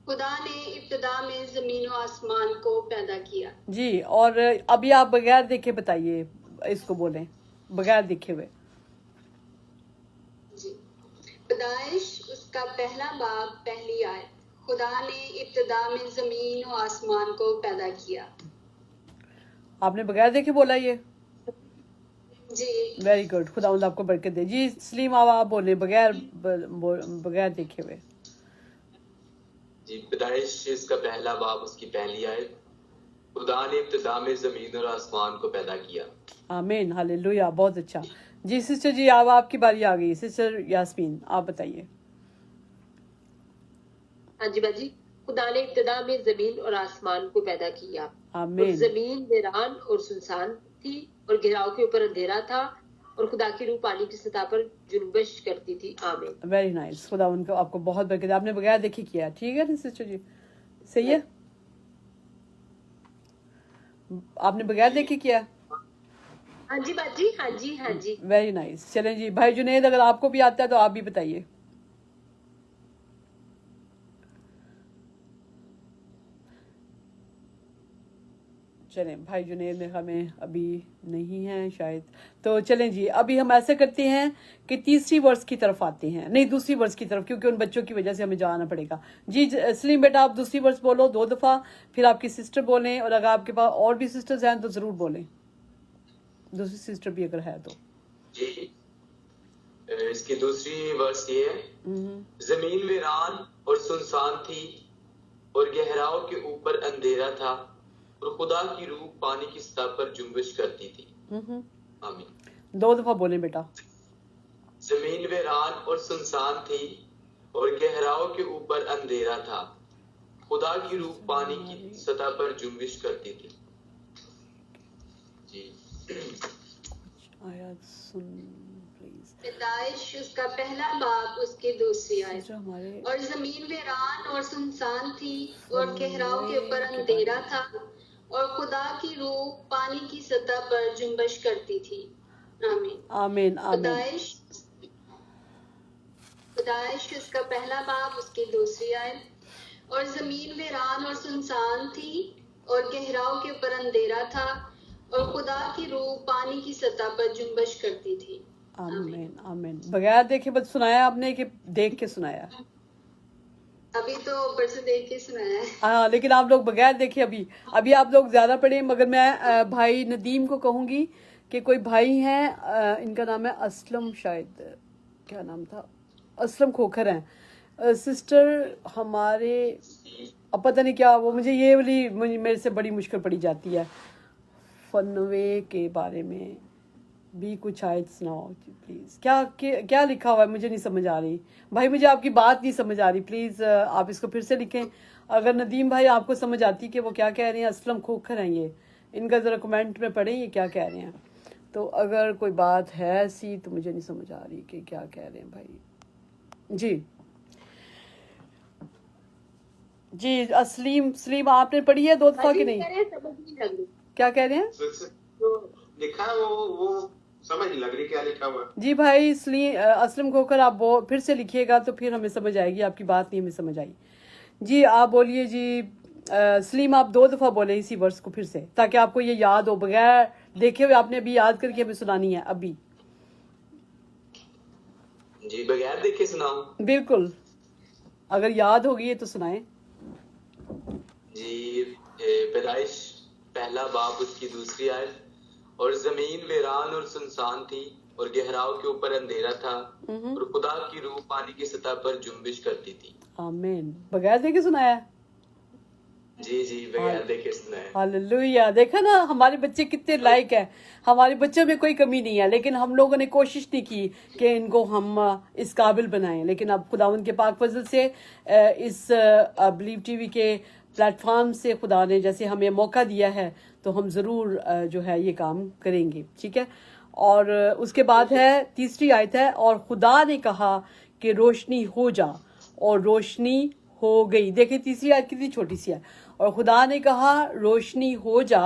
खुदा ने इब्तिदा में जमीन और आसमान को पैदा किया। जी, और अभी आप बगैर देखे बताइए, इसको बोलें बगैर देखे हुए। जी। पैदाइश उसका पहला बाब पहली आयत। खुदा ने इब्तिदा में जमीन और आसमान को पैदा किया। आपने बगैर देखे बोला ये? जी। वेरी गुड, खुदा आपको बरकत दे। जी सलीम, आप बोले बगैर देखे हुए। जी, पैदाइश इसका पहला बाब उसकी पहली आयत। खुदा ने इब्तिदा में जमीन और आसमान को पैदा किया। आमीन, हालेलुया, बहुत अच्छा। जी सिस्टर जी, अब आपकी बारी आ गई। सिस्टर यास्मीन, आप बताइए। हाँ जी बाजी, खुदा ने इब्तिदा में जमीन और आसमान को पैदा किया। आमीन। और जमीन वीरान और सुनसान थी और घेराव के ऊपर अंधेरा था, और खुदा की रूह पानी की सतह पर जुम्बिश करती थी। आमीन। वेरी नाइस, खुदा उनको आपको बहुत बरकत दे। आपने बगैर देखे किया, ठीक है ना सिस्टर जी? सही है, आपने बगैर देखे किया। हाँ हाँ जी बाजी, हाँ जी, हाँ जी। Very nice. चलें जी भाई जुनेद, अगर आपको भी आता है तो आप भी बताइए। चलें, भाई जुनेद ने हमें अभी नहीं है शायद, तो चलें जी अभी हम ऐसे करते हैं कि तीसरी वर्ष की तरफ आते हैं, नहीं दूसरी वर्ष की तरफ, क्योंकि उन बच्चों की वजह से हमें जाना पड़ेगा। जी सलीम बेटा आप दूसरी वर्ष बोलो 2 दफ़ा, फिर आपकी सिस्टर बोलें, और अगर आपके पास और भी सिस्टर्स हैं तो ज़रूर बोलें, दूसरी सिस्टर भी अगर है तो। जी इसकी दूसरी वर्ष ये है, जमीन वीरान और सुनसान थी और गहराओं के ऊपर अंधेरा था और खुदा की रूह पानी की सतह पर जुम्बिश करती थी। आमीन। 2 दफ़ा बोलें बेटा। जमीन वीरान और सुनसान थी और गहराओं के ऊपर अंधेरा था, खुदा की रूह पानी की सतह पर जुम्बिश करती थी। जी आयत सुन प्लीज। पैदाइश उसका पहला बाब उसके दूसरी आयत। हमारे और जमीन वीरान और सुनसान थी और गहराओं के ऊपर अंधेरा था और खुदा की रूह पानी की सतह पर जुम्बिश करती थी। आमीन आमीन आमीन। पैदाइश उसका पहला बाब उसकी दूसरी आयत। और जमीन वीरान और सुनसान थी और गहराओं के ऊपर अंधेरा था और खुदा की रूह पानी की सतह पर जुम्बिश करती थी। आमीन आमीन। बगैर देखे बस सुनाया आपने कि देख के सुनाया? अभी तो ऊपर से देख के सुनाया है। हाँ लेकिन आप लोग बगैर देखे अभी आप लोग ज्यादा पढ़े, मगर मैं भाई नदीम को कहूंगी कि कोई भाई हैं, इनका नाम है असलम, शायद क्या नाम था, असलम खोखर हैं सिस्टर हमारे, अब पता नहीं क्या वो, मुझे ये वाली मेरे से बड़ी मुश्किल पड़ी जाती है, फनवे के बारे में भी कुछ आयत सुनाओ प्लीज़। क्या लिखा हुआ है मुझे नहीं समझ आ रही भाई, मुझे आपकी बात नहीं समझ आ रही, प्लीज़ आप इसको फिर से लिखें। अगर नदीम भाई आपको समझ आती कि वो क्या कह रहे हैं, असलम खोखर हैं ये, इनका ज़रा कमेंट में पढ़ें ये क्या कह रहे हैं, तो अगर कोई बात है ऐसी तो मुझे नहीं समझ आ रही कि क्या कह रहे हैं भाई। जी सलीम आपने पढ़ी है 2 दफ़ा कि नहीं? क्या कह रहे हैं? लिखा है वो समझ नहीं लग रही क्या लिखा हुआ। जी भाई असलम खोकर आप फिर से लिखिएगा तो फिर हमें समझ आएगी, आपकी बात नहीं हमें समझ आई। जी आप बोलिए जी सलीम, आप 2 दफ़ा बोले इसी वर्ष को फिर से, ताकि आपको ये याद हो, बगैर देखे हुए आपने अभी याद करके हमें सुनानी है अभी। जी बगैर देखे सुनाऊं? बिल्कुल, अगर याद होगी तो सुनाएं जी। पैदाइश पहला बाब उसकी दूसरी आयत। और जमीन वीरान और सुनसान थी और गहराओं के ऊपर अंधेरा था और खुदा की रूह पानी की सतह पर जुम्बिश करती थी। आमीन। बगैर देखे सुनाया? जी बगैर देखे सुनाया। हालेलुया। देखा ना हमारे बच्चे कितने लायक हैं, हमारे बच्चों में कोई कमी नहीं है, लेकिन हम लोगों ने कोशिश नहीं की कि इनको हम इस काबिल बनाएं। लेकिन अब खुदावंद के पाक फजल से इस बिलीव टीवी के प्लेटफॉर्म से खुदा ने जैसे हमें मौका दिया है तो हम ज़रूर जो है ये काम करेंगे, ठीक है। और उसके बाद है तीसरी आयत है, और खुदा ने कहा कि रोशनी हो जा और रोशनी हो गई। देखिए तीसरी आयत कितनी छोटी सी है, और खुदा ने कहा रोशनी हो जा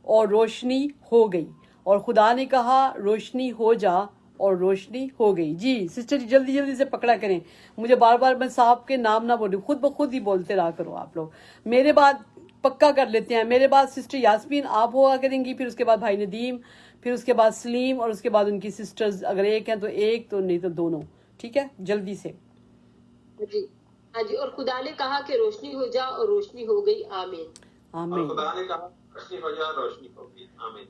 और रोशनी हो गई, और खुदा ने कहा रोशनी हो जा और रोशनी हो गई। जी सिस्टर जी जल्दी से पकड़ा करें, मुझे बार बार मैं साहब के नाम ना बोलूं, खुद ब खुद ही बोलते रहा करो आप लोग। मेरे बाद पक्का कर लेते हैं, मेरे बाद सिस्टर यास्मीन आप हुआ करेंगी, फिर उसके बाद भाई नदीम, फिर उसके बाद सलीम, और उसके बाद उनकी सिस्टर्स, अगर एक हैं तो एक, तो नहीं तो दोनों, ठीक है जल्दी से। जी हाँ जी। और खुदा ने कहा कि रोशनी हो जा और रोशनी हो गई। आमीन और खुदा ने कहा रोशनी हो जा रोशनी हो गई। आमीन।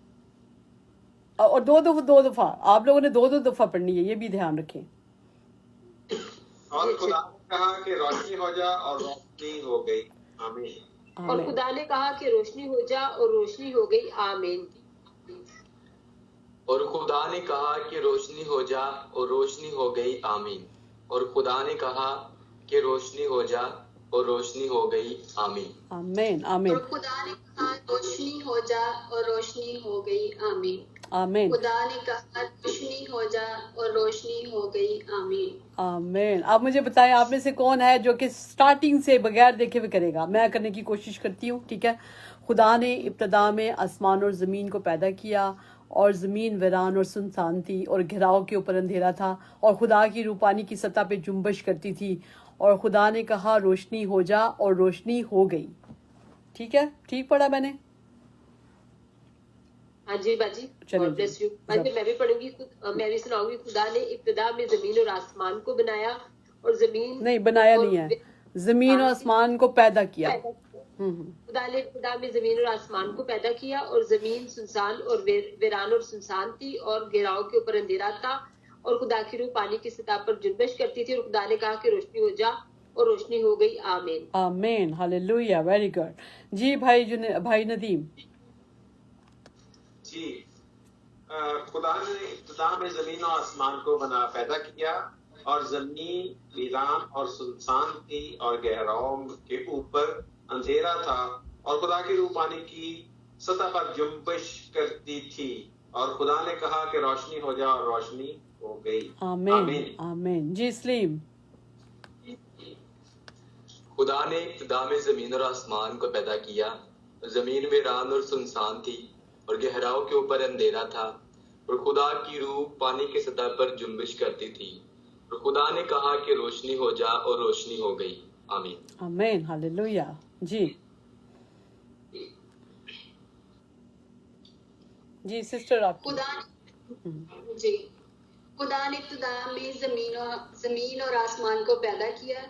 और दो दफा आप लोगों ने दो दफा पढ़नी है, ये भी ध्यान रखें। और खुदा ने कहा कि रोशनी हो जा और रोशनी हो गई। आमीन। और खुदा ने कहा कि रोशनी हो जा और रोशनी हो गई। आमीन। और खुदा ने कहा कि रोशनी हो जा और रोशनी हो गई। आमीन। और खुदा ने कहा कि रोशनी हो जा और रोशनी हो गई। आमीन। आमीन आमीन। और खुदा ने कहा रोशनी हो जा और रोशनी हो गई। आमीन। आमीन। खुदा ने कहा रोशनी हो जा और रोशनी हो गई। आमीन। आमीन। आप मुझे बताएं आप में से कौन है जो कि स्टार्टिंग से बगैर देखे हुए करेगा? मैं करने की कोशिश करती हूँ, ठीक है। खुदा ने इब्तदा में आसमान और ज़मीन को पैदा किया और ज़मीन वीरान और सुनसान थी और घिराव के ऊपर अंधेरा था और खुदा की रूह पानी की सतह पे जुम्बश करती थी और खुदा ने कहा रोशनी हो जा और रोशनी हो गई। ठीक है, ठीक पढ़ा मैंने? हाँ जी बाजी, चलिए God bless जी। you। बाजी मैं भी पढ़ूंगी, मैं भी सुनाऊंगी। खुदा ने इब्तिदा में जमीन और आसमान को बनाया और जमीन नहीं, बनाया और नहीं है, ज़मीन और आसमान को पैदा किया। पैदा किया। खुदा ने इब्तिदा में जमीन और आसमान को पैदा किया और जमीन सुनसान और वीरान और सुनसान थी और घेराव के ऊपर अंधेरा था और खुदा की रूह पानी की सतह पर जुम्बश करती थी और खुदा ने कहा कि रोशनी हो जा और रोशनी हो गई। आमीन। आमीन, हालेलुया, वेरी गुड। जी भाई नदीम। जी खुदा ने इब्तिदा में जमीन और आसमान को पैदा किया और जमीन वीरान और सुनसान थी और गहराओं के ऊपर अंधेरा था और खुदा की रूह पानी की सतह पर जुम्बिश करती थी और खुदा ने कहा कि रोशनी हो जा और रोशनी हो गई। आमीन, आमीन। जी सलीम। खुदा ने इब्तिदा में जमीन और आसमान को पैदा किया, जमीन वीरान और सुनसान थी और गहराओं के ऊपर अंधेरा था और खुदा की रूह पानी की सतह पर जुम्बिश करती थी और खुदा ने कहा कि रोशनी हो जा और रोशनी हो गई। आमीन, आमीन, हालेलुया। जी सिस्टर आपकी। खुदा ने इब्तिदा में जमीन और आसमान को पैदा किया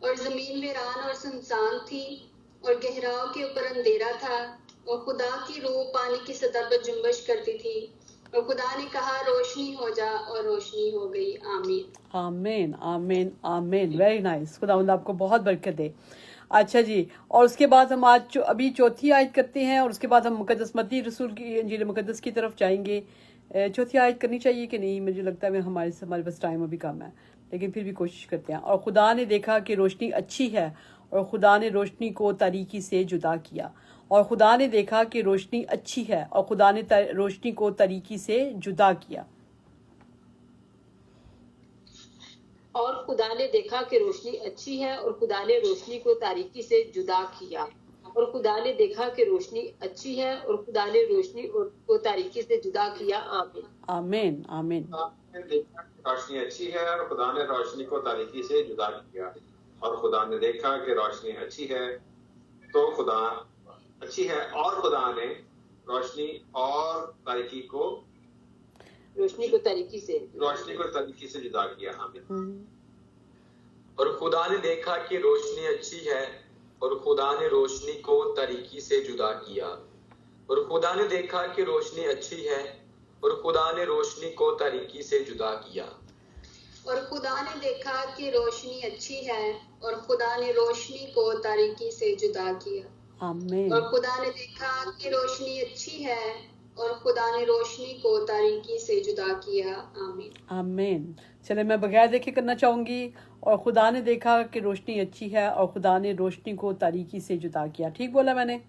और जमीन वीरान और सुनसान थी और गहराव के ऊपर अंधेरा था और खुदा की रूह पानी की सतह पर जुम्बश करती थी और खुदा ने कहा रोशनी हो जा और रोशनी हो गई। आमीन, आमीन, आमीन, आमीन। Very nice. खुदावंद आपको बहुत बरकत दे। अच्छा जी, और उसके बाद हम आज अभी चौथी आयत करते हैं और उसके बाद हम मुकद्दस मत्ती रसूल की इंजील मुकद्दस की तरफ जाएंगे। चौथी आयत करनी चाहिए कि नहीं? मुझे लगता है हमारे पास टाइम अभी कम है, लेकिन फिर भी कोशिश करते हैं। और खुदा ने देखा कि रोशनी अच्छी है और खुदा ने रोशनी को तारीकी से जुदा किया। और खुदा ने देखा कि रोशनी अच्छी है और खुदा ने रोशनी को तारीकी से जुदा किया। और खुदा ने देखा कि रोशनी अच्छी है और खुदा ने रोशनी को तारीकी से जुदा किया। और खुदा ने देखा कि रोशनी अच्छी है और खुदा ने रोशनी को तारीकी से जुदा किया। आमीन, आमीन, आमीन। देखा कि रोशनी अच्छी है और खुदा ने रोशनी को तारीकी से जुदा किया और खुदा ने देखा कि रोशनी अच्छी है तो खुदा अच्छी है और खुदा ने रोशनी और तारीकी को रोशनी को तारीकी से जुदा किया। आमीन। और खुदा ने देखा कि रोशनी अच्छी है और खुदा ने रोशनी को तारीकी से जुदा किया और खुदा ने देखा कि रोशनी अच्छी है और खुदा ने रोशनी को तारीकी से जुदा किया। और खुदा ने देखा कि रोशनी अच्छी है और खुदा ने रोशनी को तारीकी से जुदा किया। आमीन। और खुदा ने देखा कि रोशनी अच्छी है और खुदा ने रोशनी को तारीकी से जुदा किया। आमीन, आमीन। चले मैं बगैर देखे करना चाहूंगी। और खुदा ने देखा कि रोशनी अच्छी है और खुदा ने रोशनी को तारीकी से जुदा किया। ठीक बोला मैंने?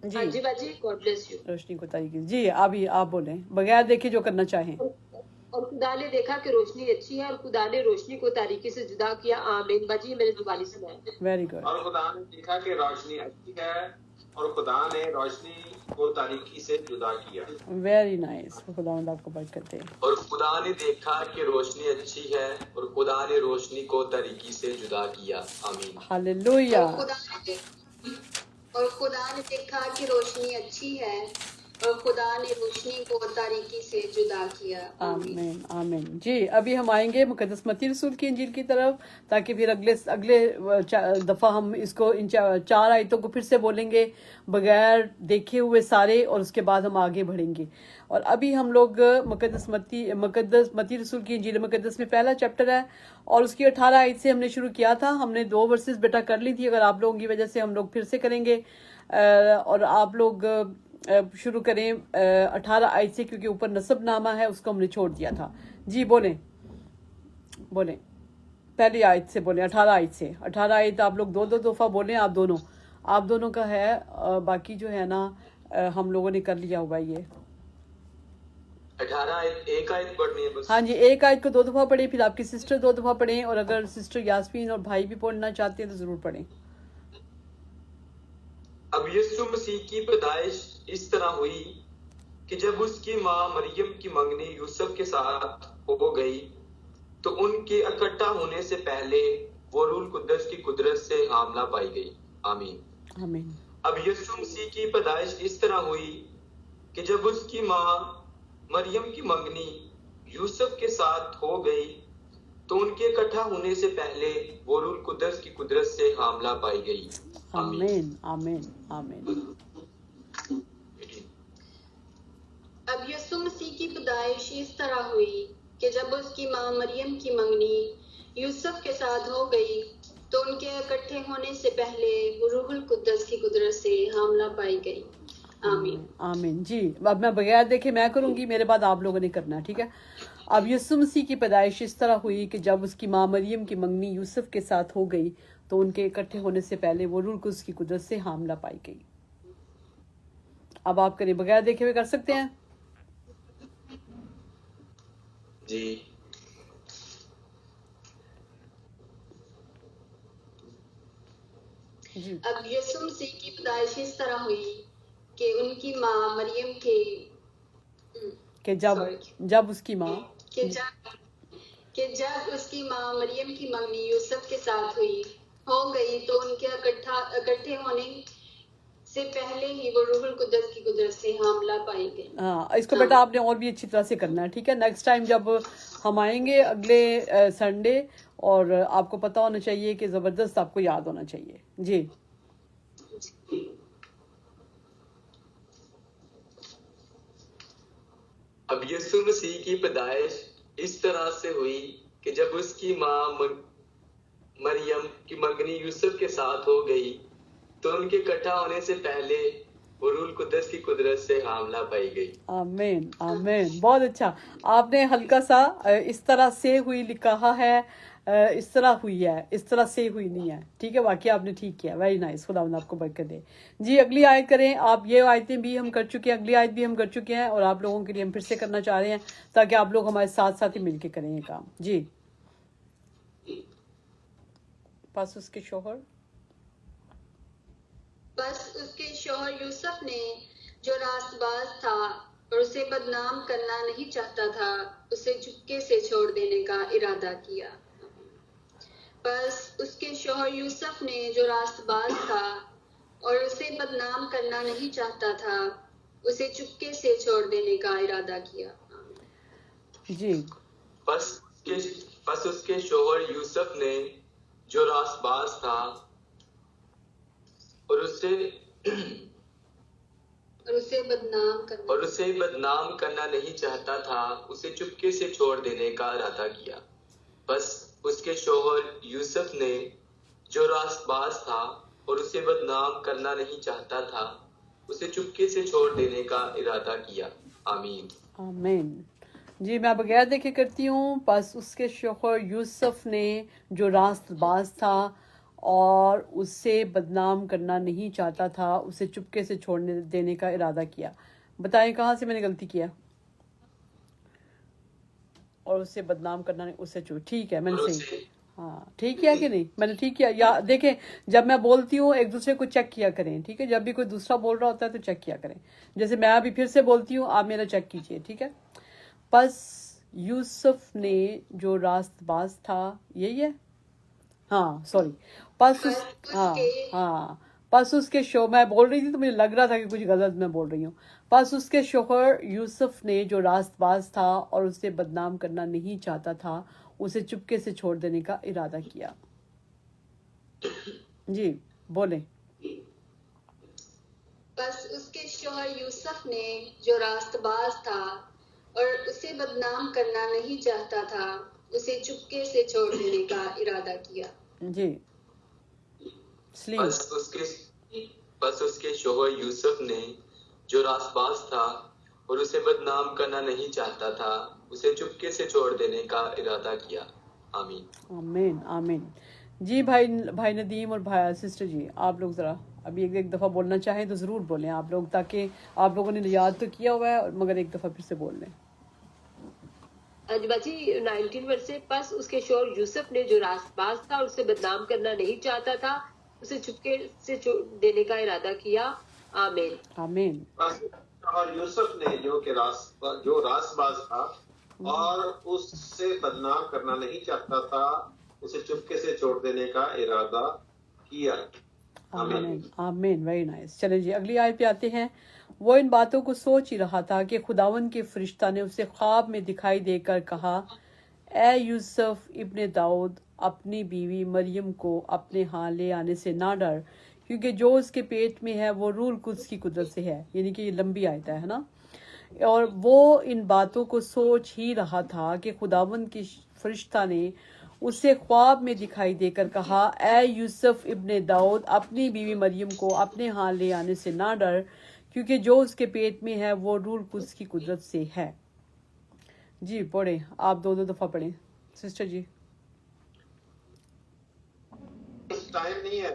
हाँ जी बाजी, गॉड ब्लेस यू। रोशनी को तारीकी। जी अभी आप बोलें, बगैर देखे जो करना चाहें। और खुदा ने देखा कि रोशनी अच्छी है और खुदा ने रोशनी को तारीकी से जुदा किया। आमीन बाजी, मेरे जुबानी सुनाया। Very good. और खुदा ने देखा कि रोशनी अच्छी है और खुदा ने रोशनी को तारीकी से जुदा किया। Very nice. खुदावंद आपको बरकत दे। और खुदा ने देखा कि रोशनी अच्छी है और खुदा ने रोशनी को तारीकी से जुदा किया। आमीन, हालेलुया। और खुदा ने देखा कि रोशनी अच्छी है और खुदा ने रोशनी को तारीकी से जुदा किया। आमीन, आमीन। जी अभी हम आएंगे मुकद्दस मत्ती रसूल की इंजील की तरफ, ताकि फिर अगले दफ़ा हम इसको इन 4 आयतों को फिर से बोलेंगे बगैर देखे हुए सारे, और उसके बाद हम आगे बढ़ेंगे। और अभी हम लोग मुकद्दस मत्ती रसूल की इंजील मुकद्दस में पहला चैप्टर है और उसकी 18 आयत से हमने शुरू किया था। हमने 2 वर्सेस बेटा कर ली थी, अगर आप लोगों की वजह से हम लोग फिर से करेंगे। और आप लोग शुरू करें 18 आयत से, क्योंकि ऊपर नसब नामा है उसको हमने छोड़ दिया था। जी बोलें पहली आयत से बोलें, 18 आयत से। 18 आयत आप लोग 2 दफ़ा बोलें, आप दोनों का है। बाकी जो है ना हम लोगों ने कर लिया हुआ ये 18 आयत, एक आयत पढ़नी है बस। हाँ जी, एक आयत को 2 दफ़ा पढ़ें, फिर आपकी सिस्टर 2 दफ़ा पढ़ें, और अगर सिस्टर यास्मीन और भाई भी पढ़ना चाहते हैं तो ज़रूर पढ़ें। अब यीशु मसीह की पैदाइश इस तरह हुई कि जब उसकी माँ मरियम की मंगनी यूसुफ के साथ हो गई तो उनके इकट्ठा होने से पहले वो रूह कुद्दस की कुदरत से हामला पाई गई। आमीन। आमीन। अब यीशु मसीह की पैदाइश इस तरह हुई कि जब उसकी माँ मरियम की मंगनी यूसुफ के साथ हो गई तो उनके इकट्ठा होने से पहले वो रूह कुद्दस की कुदरत से हामला पाई गई। आमीन। आमीन। आमीन। अब यीशु मसीह की पैदाइश इस तरह हुई कि जब उसकी माँ मरियम की मंगनी यूसुफ के साथ हो गई तो उनके इकट्ठे होने से पहले वो रूहुल कुद्दस की कुदरत से हामला पाई गई। आमीन। आमीन। जी, अब मैं बगैर देखे मैं करूंगी, मेरे बाद आप लोगों ने करना, ठीक है। अब यीशु मसीह की पैदाइश इस तरह हुई कि जब उसकी माँ मरियम की मंगनी यूसुफ के साथ हो गई तो उनके इकट्ठे होने से पहले वो रूह कुद्दस की कुदरत से हामला पाई गई। अब आप करें, बगैर देखे हुए कर सकते हैं। जी। जी। अब यीशु मसीह की पैदाइश इस तरह हुई कि उनकी माँ मरियम के कि जब उसकी माँ कि जब उसकी माँ मरियम की मंगनी यूसुफ के साथ हो गई तो उनके इकट्ठे होने से पहले ही वो रूहुल कुद्दस की कुदरत से हामला पाई गई। हाँ, इसको बेटा आपने और भी अच्छी तरह से करना है, ठीक है। नेक्स्ट टाइम जब हम आएंगे अगले संडे, और आपको पता होना चाहिए कि जबरदस्त आपको याद होना चाहिए। जी। अब यीशु मसीह की पैदाइश इस तरह से हुई कि जब उसकी माँ मरियम की मंगनी यूसुफ के साथ हो गई तो उनके इकट्ठा होने से पहले वो रूह कुद्दस की कुदरत से हामला पाई गई। आमीन। आमीन। बहुत अच्छा, आपने हल्का सा इस तरह से हुई लिखा है, इस तरह हुई है, इस तरह से हुई नहीं है, ठीक है। वाकई आपने ठीक किया, वेरी नाइस, खुदावंद आपको बरकत दे। जी, अगली आयत करें आप। ये आयतें भी हम कर चुके हैं, अगली आयत भी हम कर चुके हैं, और आप लोगों के लिए हम फिर से करना चाह रहे हैं ताकि आप लोग हमारे साथ साथ ही मिलके करें ये काम। जी। बस उसके शोहर यूसुफ ने जो रास्तबाज था और उसे बदनाम करना नहीं चाहता था, उसे चुपके से छोड़ देने का इरादा किया। बस उसके शौहर यूसुफ ने जो रास्तबाज था और उसे बदनाम करना नहीं चाहता था, उसे चुपके से छोड़ देने का इरादा किया। जी। बस उसके शौहर यूसुफ ने जो रास्तबाज था और उसे बदनाम करना नहीं चाहता था, उसे चुपके से छोड़ देने का इरादा किया। बस उसके शौहर यूसुफ ने जो रास्तबाज था और उसे बदनाम करना नहीं चाहता था, उसे चुपके से छोड़ देने का इरादा किया। आमीन। आमीन। जी, मैं बगैर देखे करती हूँ। बस उसके शौहर यूसुफ ने जो रास्तबाज था और उसे बदनाम करना नहीं चाहता था, उसे चुपके से छोड़ने देने का इरादा किया। बताएं कहाँ से मैंने गलती किया? और उसे बदनाम करना नहीं, उसे ठीक है, मैंने सही, हाँ ठीक किया कि नहीं, मैंने ठीक किया। या देखें, जब मैं बोलती हूँ एक दूसरे को चेक किया करें, ठीक है। जब भी कोई दूसरा बोल रहा होता है तो चेक किया करें। जैसे मैं अभी फिर से बोलती हूँ, आप मेरा चेक कीजिए, ठीक है। बस यूसुफ ने जो रास्तबाज था, यही है, हाँ सॉरी, बस उसके शो, मैं बोल रही थी तो मुझे लग रहा था कि कुछ गलत मैं बोल रही हूँ। बस उसके शौहर यूसुफ ने जो रास्तबाज था और उसे बदनाम करना नहीं चाहता था, उसे चुपके से छोड़ देने का इरादा किया। जी बोलें। बस उसके शौहर यूसुफ ने जो रास्तबाज था और उसे बदनाम करना नहीं चाहता था, उसे चुपके से छोड़ देने का इरादा किया। जी। बस उसके शौहर यूसुफ ने जो रास्तबाज था और उसे बदनाम करना नहीं चाहता था, उसे चुपके से छोड़ देने का इरादा किया। आमीन। आमीन। आमीन। जी भाई नदीम और भाई सिस्टर जी, आप लोग ज़रा अभी एक दफ़ा बोलना चाहें तो ज़रूर बोलें आप लोग, ताकि आप लोगों ने याद तो किया हुआ है मगर एक दफ़ा फिर से बोल लें। बाजी 19 वर्ष से, बस उसके शौहर यूसुफ ने जो रास्तबाज था और उसे बदनाम करना नहीं चाहता था, उसे चुपके से छोड़ देने का इरादा किया। आमीन। आमीन। और यूसुफ ने जो रासबाज था और उससे बदनाम करना नहीं चाहता था, उसे चुपके से छोड़ देने का इरादा किया। आमीन। आमीन। Very nice. चलिए जी अगली आयत पे आते हैं। वो इन बातों को सोच ही रहा था कि खुदावन के फरिश्ता ने उसे ख्वाब में दिखाई देकर कहा, ए यूसुफ इब्ने दाऊद, अपनी बीवी मरियम को अपने यहाँ ले आने से ना डर, क्योंकि जो उसके पेट में है वो रूह कुद्स की कुदरत से है। यानी कि ये लंबी आयत है ना। और वो इन बातों को सोच ही रहा था कि खुदावन की फरिश्ता ने उसे ख्वाब में दिखाई देकर कहा, ए यूसुफ इब्ने दाऊद, अपनी बीवी मरियम को अपने यहाँ ले आने से ना डर, क्योंकि जो उसके पेट में है वो रूह कुद्स की कुदरत से है। जी पढ़े, आप दो दफा पढ़ें सिस्टर जी। टाइम नहीं है,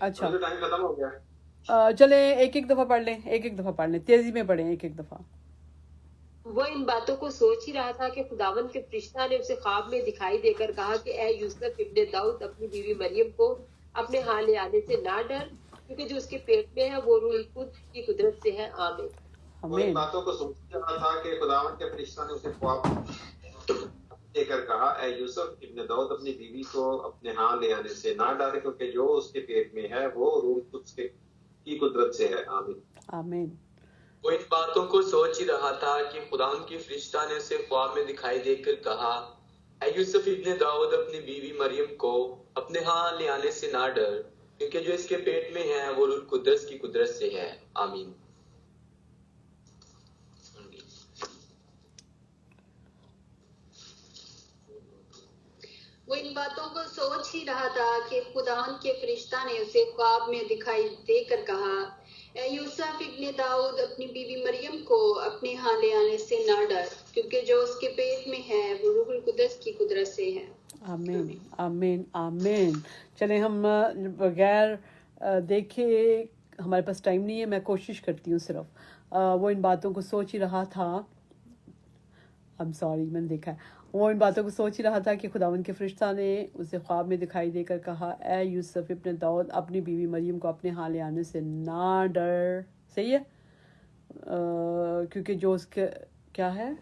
अच्छा टाइम खत्म हो गया। चले एक एक दफा पढ़ लें, एक दफा पढ़ लें, तेजी में पढ़ें एक दफा। वो इन बातों को सोच ही रहा था कि खुदावन के फरिश्ता ने उसे ख्वाब में दिखाई देकर कहा कि ए यूसुफ इब्ने दाऊद, अपनी बीवी मरियम को अपने यहाँ ले आने से ना डर, क्योंकि जो उसके पेट में है वो रूह कुद्स की कुदरत से है। आमीन। वो इन बातों को सोच रहा था कि खुदावन के फरिश्ता ने उसे ख्वाब देकर कहा, ए यूसुफ इब्ने दाऊद, अपनी बीवी को अपने यहाँ ले आने से ना डर, क्योंकि जो उसके पेट में है वो रूह कुद्स की कुदरत से है। आमीन। आमीन। वो इन बातों को सोच ही रहा था कि खुदावन की फरिश्ता ने उसे ख्वाब में दिखाई देकर कहा, ऐ यूसुफ इब्ने दाऊद, अपनी बीवी मरियम को अपने यहाँ ले आने से ना डर, क्योंकि जो इसके पेट में है वो रूह कुद्स की कुदरत से है। आमीन। वो इन बातों को सोच ही रहा था कि खुदावन के फरिश्ता ने उसे ख्वाब में दिखाई देकर कहा, ए यूसुफ इब्ने दाऊद, अपनी बीवी मरियम को अपने यहाँ ले आने से ना डर, क्योंकि जो उसके पेट में है वो रूह कुद्स की कुदरत से है। आमीन। आमीन। आमीन। चलें हम बगैर देखे, हमारे पास टाइम नहीं है, मैं कोशिश करती हूँ सिर्फ। वो इन बातों को सोच ही रहा था, मैंने देखा है। वो इन बातों को सोच ही रहा था कि खुदावन के फरिश्ता ने उसे ख्वाब में दिखाई देकर कहा, ए यूसुफ इब्ने दाऊद, अपनी बीवी मरियम को अपने यहाँ ले आने से ना डर। सही है। क्योंकि जो उसके क्या है,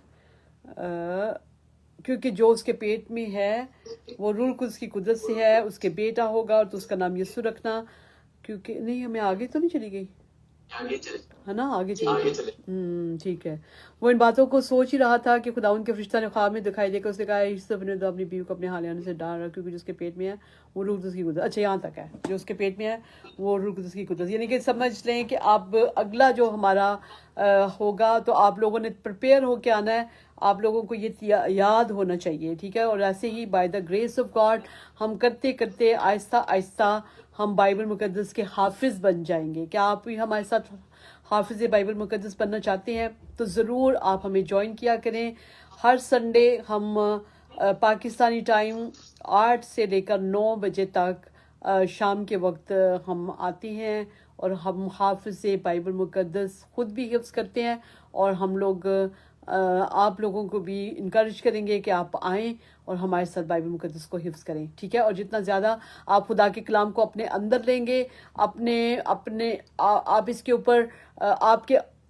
क्योंकि जो उसके पेट में है वो रूह कुद्स की कुदरत से है। उसके बेटा होगा और तो उसका नाम यीशु रखना। क्योंकि नहीं, हमें आगे तो नहीं चली गई है ना, आगे चली। ठीक है। वो इन बातों को सोच ही रहा था कि खुदावन के फरिश्ता ने ख्वाब में दिखाई देकर उसने कहा, यूसुफ ने तो अपनी बीवी को अपने हाथ ले आने से डाल, क्योंकि जो उसके पेट में है वो रूह कुद्स की कुदरत। अच्छा यहाँ तक है, जो उसके पेट में है वो रूह कुद्स की कुदरत। यानी कि समझ लें कि अब अगला जो हमारा होगा तो आप लोगों ने प्रिपेयर होके आना है। आप लोगों को ये याद होना चाहिए, ठीक है। और ऐसे ही by the grace of God हम करते करते आहिस्ता आहिस्ता हम बाइबल मुकद्दस के हाफिज बन जाएंगे। क्या आप भी हमारे साथ हाफिज बाइबल मुकद्दस बनना चाहते हैं तो ज़रूर आप हमें ज्वाइन किया करें। हर संडे हम पाकिस्तानी टाइम 8 से लेकर 9 बजे तक शाम के वक्त हम आते हैं और हम हाफिज बाइबल मुकद्दस खुद भी हिफ्ज़ करते हैं। और हम लोग आप लोगों को भी इनकरेज करेंगे कि आप आएँ और हमारे साथ बाइबल मुकद्दस को हिफ्ज़ करें, ठीक है। और जितना ज़्यादा आप खुदा के कलाम को अपने अंदर लेंगे, आप इसके ऊपर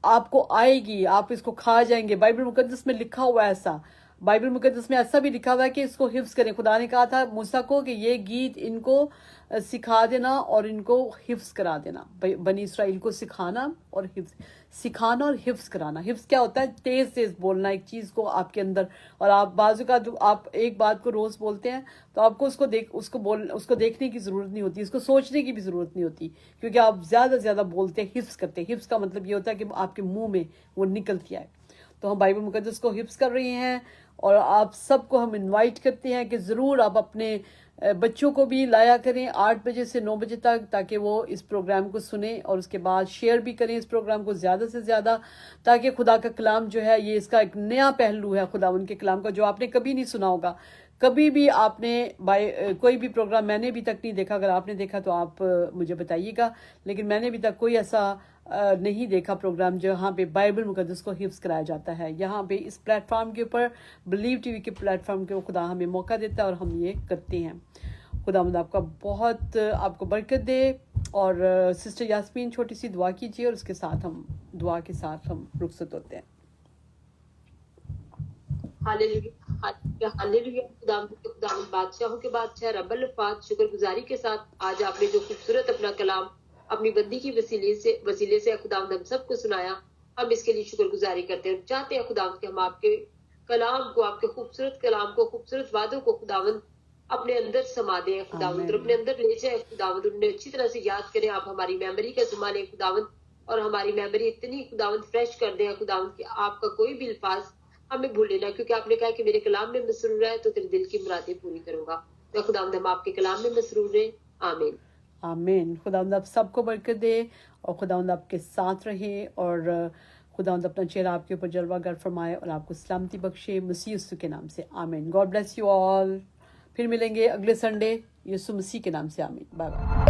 आपको आएगी, आप इसको खा जाएंगे। बाइबल मुकद्दस में लिखा हुआ है ऐसा, बाइबल मुकद्दस में ऐसा भी लिखा हुआ है कि इसको हिफ्ज़ करें। खुदा ने कहा था मूसा को कि ये गीत इनको सिखा देना और इनको हिफ्ज़ करा देना। बनी इसराइल को सिखाना और सिखाना और हिफ्ज़ कराना। हिफ्ज़ क्या होता है? तेज़ तेज़ बोलना एक चीज़ को आपके अंदर। और आप बाजू का आप एक बात को रोज़ बोलते हैं तो आपको उसको देखने की ज़रूरत नहीं होती, उसको सोचने की भी ज़रूरत नहीं होती, क्योंकि आप ज़्यादा से ज़्यादा बोलते हैं, हिफ्ज़ करते हैं। हिफ्ज़ का मतलब ये होता है कि आपके मुँह में वो निकलती आए। तो हम बाइबल मुकद्दस को हिफ्ज़ कर रहे हैं और आप सबको हम इनवाइट करते हैं कि ज़रूर आप अपने बच्चों को भी लाया करें 8 बजे से 9 बजे तक, ताकि वो इस प्रोग्राम को सुने और उसके बाद शेयर भी करें इस प्रोग्राम को ज़्यादा से ज़्यादा, ताकि खुदा का कलाम जो है ये इसका एक नया पहलू है खुदावन के कलाम का, जो आपने कभी नहीं सुना होगा। कभी भी आपने कोई भी प्रोग्राम मैंने अभी तक नहीं देखा, अगर आपने देखा तो आप मुझे बताइएगा, लेकिन मैंने अभी तक कोई ऐसा नहीं देखा प्रोग्राम जहाँ पे बाइबल मुकद्दस को हिफ्ज़ कराया जाता है। यहाँ पे इस प्लेटफॉर्म के ऊपर, बिलीव टीवी के प्लेटफॉर्म के खुदा हमें मौका देता है और हम ये करते हैं। खुदा आपका बहुत आपको बरकत दे। اور سسٹر یاسمین چھوٹی سی دعا کیجیے اور اس کے ساتھ ہم دعا کے ساتھ ہم رخصت ہوتے ہیں. ہاللویا ہاللویا خداوند بادشاہوں کے بادشاہ رب الفات، شکر گزاری کے ساتھ آج آپ نے جو خوبصورت اپنا کلام اپنی بندی کی وسیلے سے خداوند ہم سب کو سنایا، ہم اس کے لیے شکر گزاری کرتے ہیں. چاہتے ہیں خداوند کہ ہم آپ کے کلام کو، آپ کے خوبصورت کلام کو، خوبصورت وعدوں کو خداوند اپنے اندر سما دیں خداوند، اور اپنے اندر لے جائیں خداوند، انہیں اچھی طرح سے یاد کریں. آپ ہماری میموری کا ذمہ لیں خداوند، اور ہماری میموری اتنی خداوند فریش کر دیں خداوند کہ آپ کا کوئی بھی الفاظ ہمیں بھولے نہ، کیونکہ آپ نے کہا کہ میرے کلام میں مسرور ہے تو تیرے دل کی مرادیں پوری کروں گا. تو خداوند ہم آپ کے کلام میں مسرور رہیں. آمین. آمین. خداوند آپ سب کو برکت دے اور خداوند آپ کے ساتھ رہے اور خداوند اپنا چہرہ آپ کے اوپر جلوہ گر فرمائے اور آپ کو سلامتی بخشے مسیح یسوع کے نام سے. آمین. God bless you all. پھر ملیں گے اگلے سنڈے یسوع مسیح کے نام سے. آمین. Bye bye.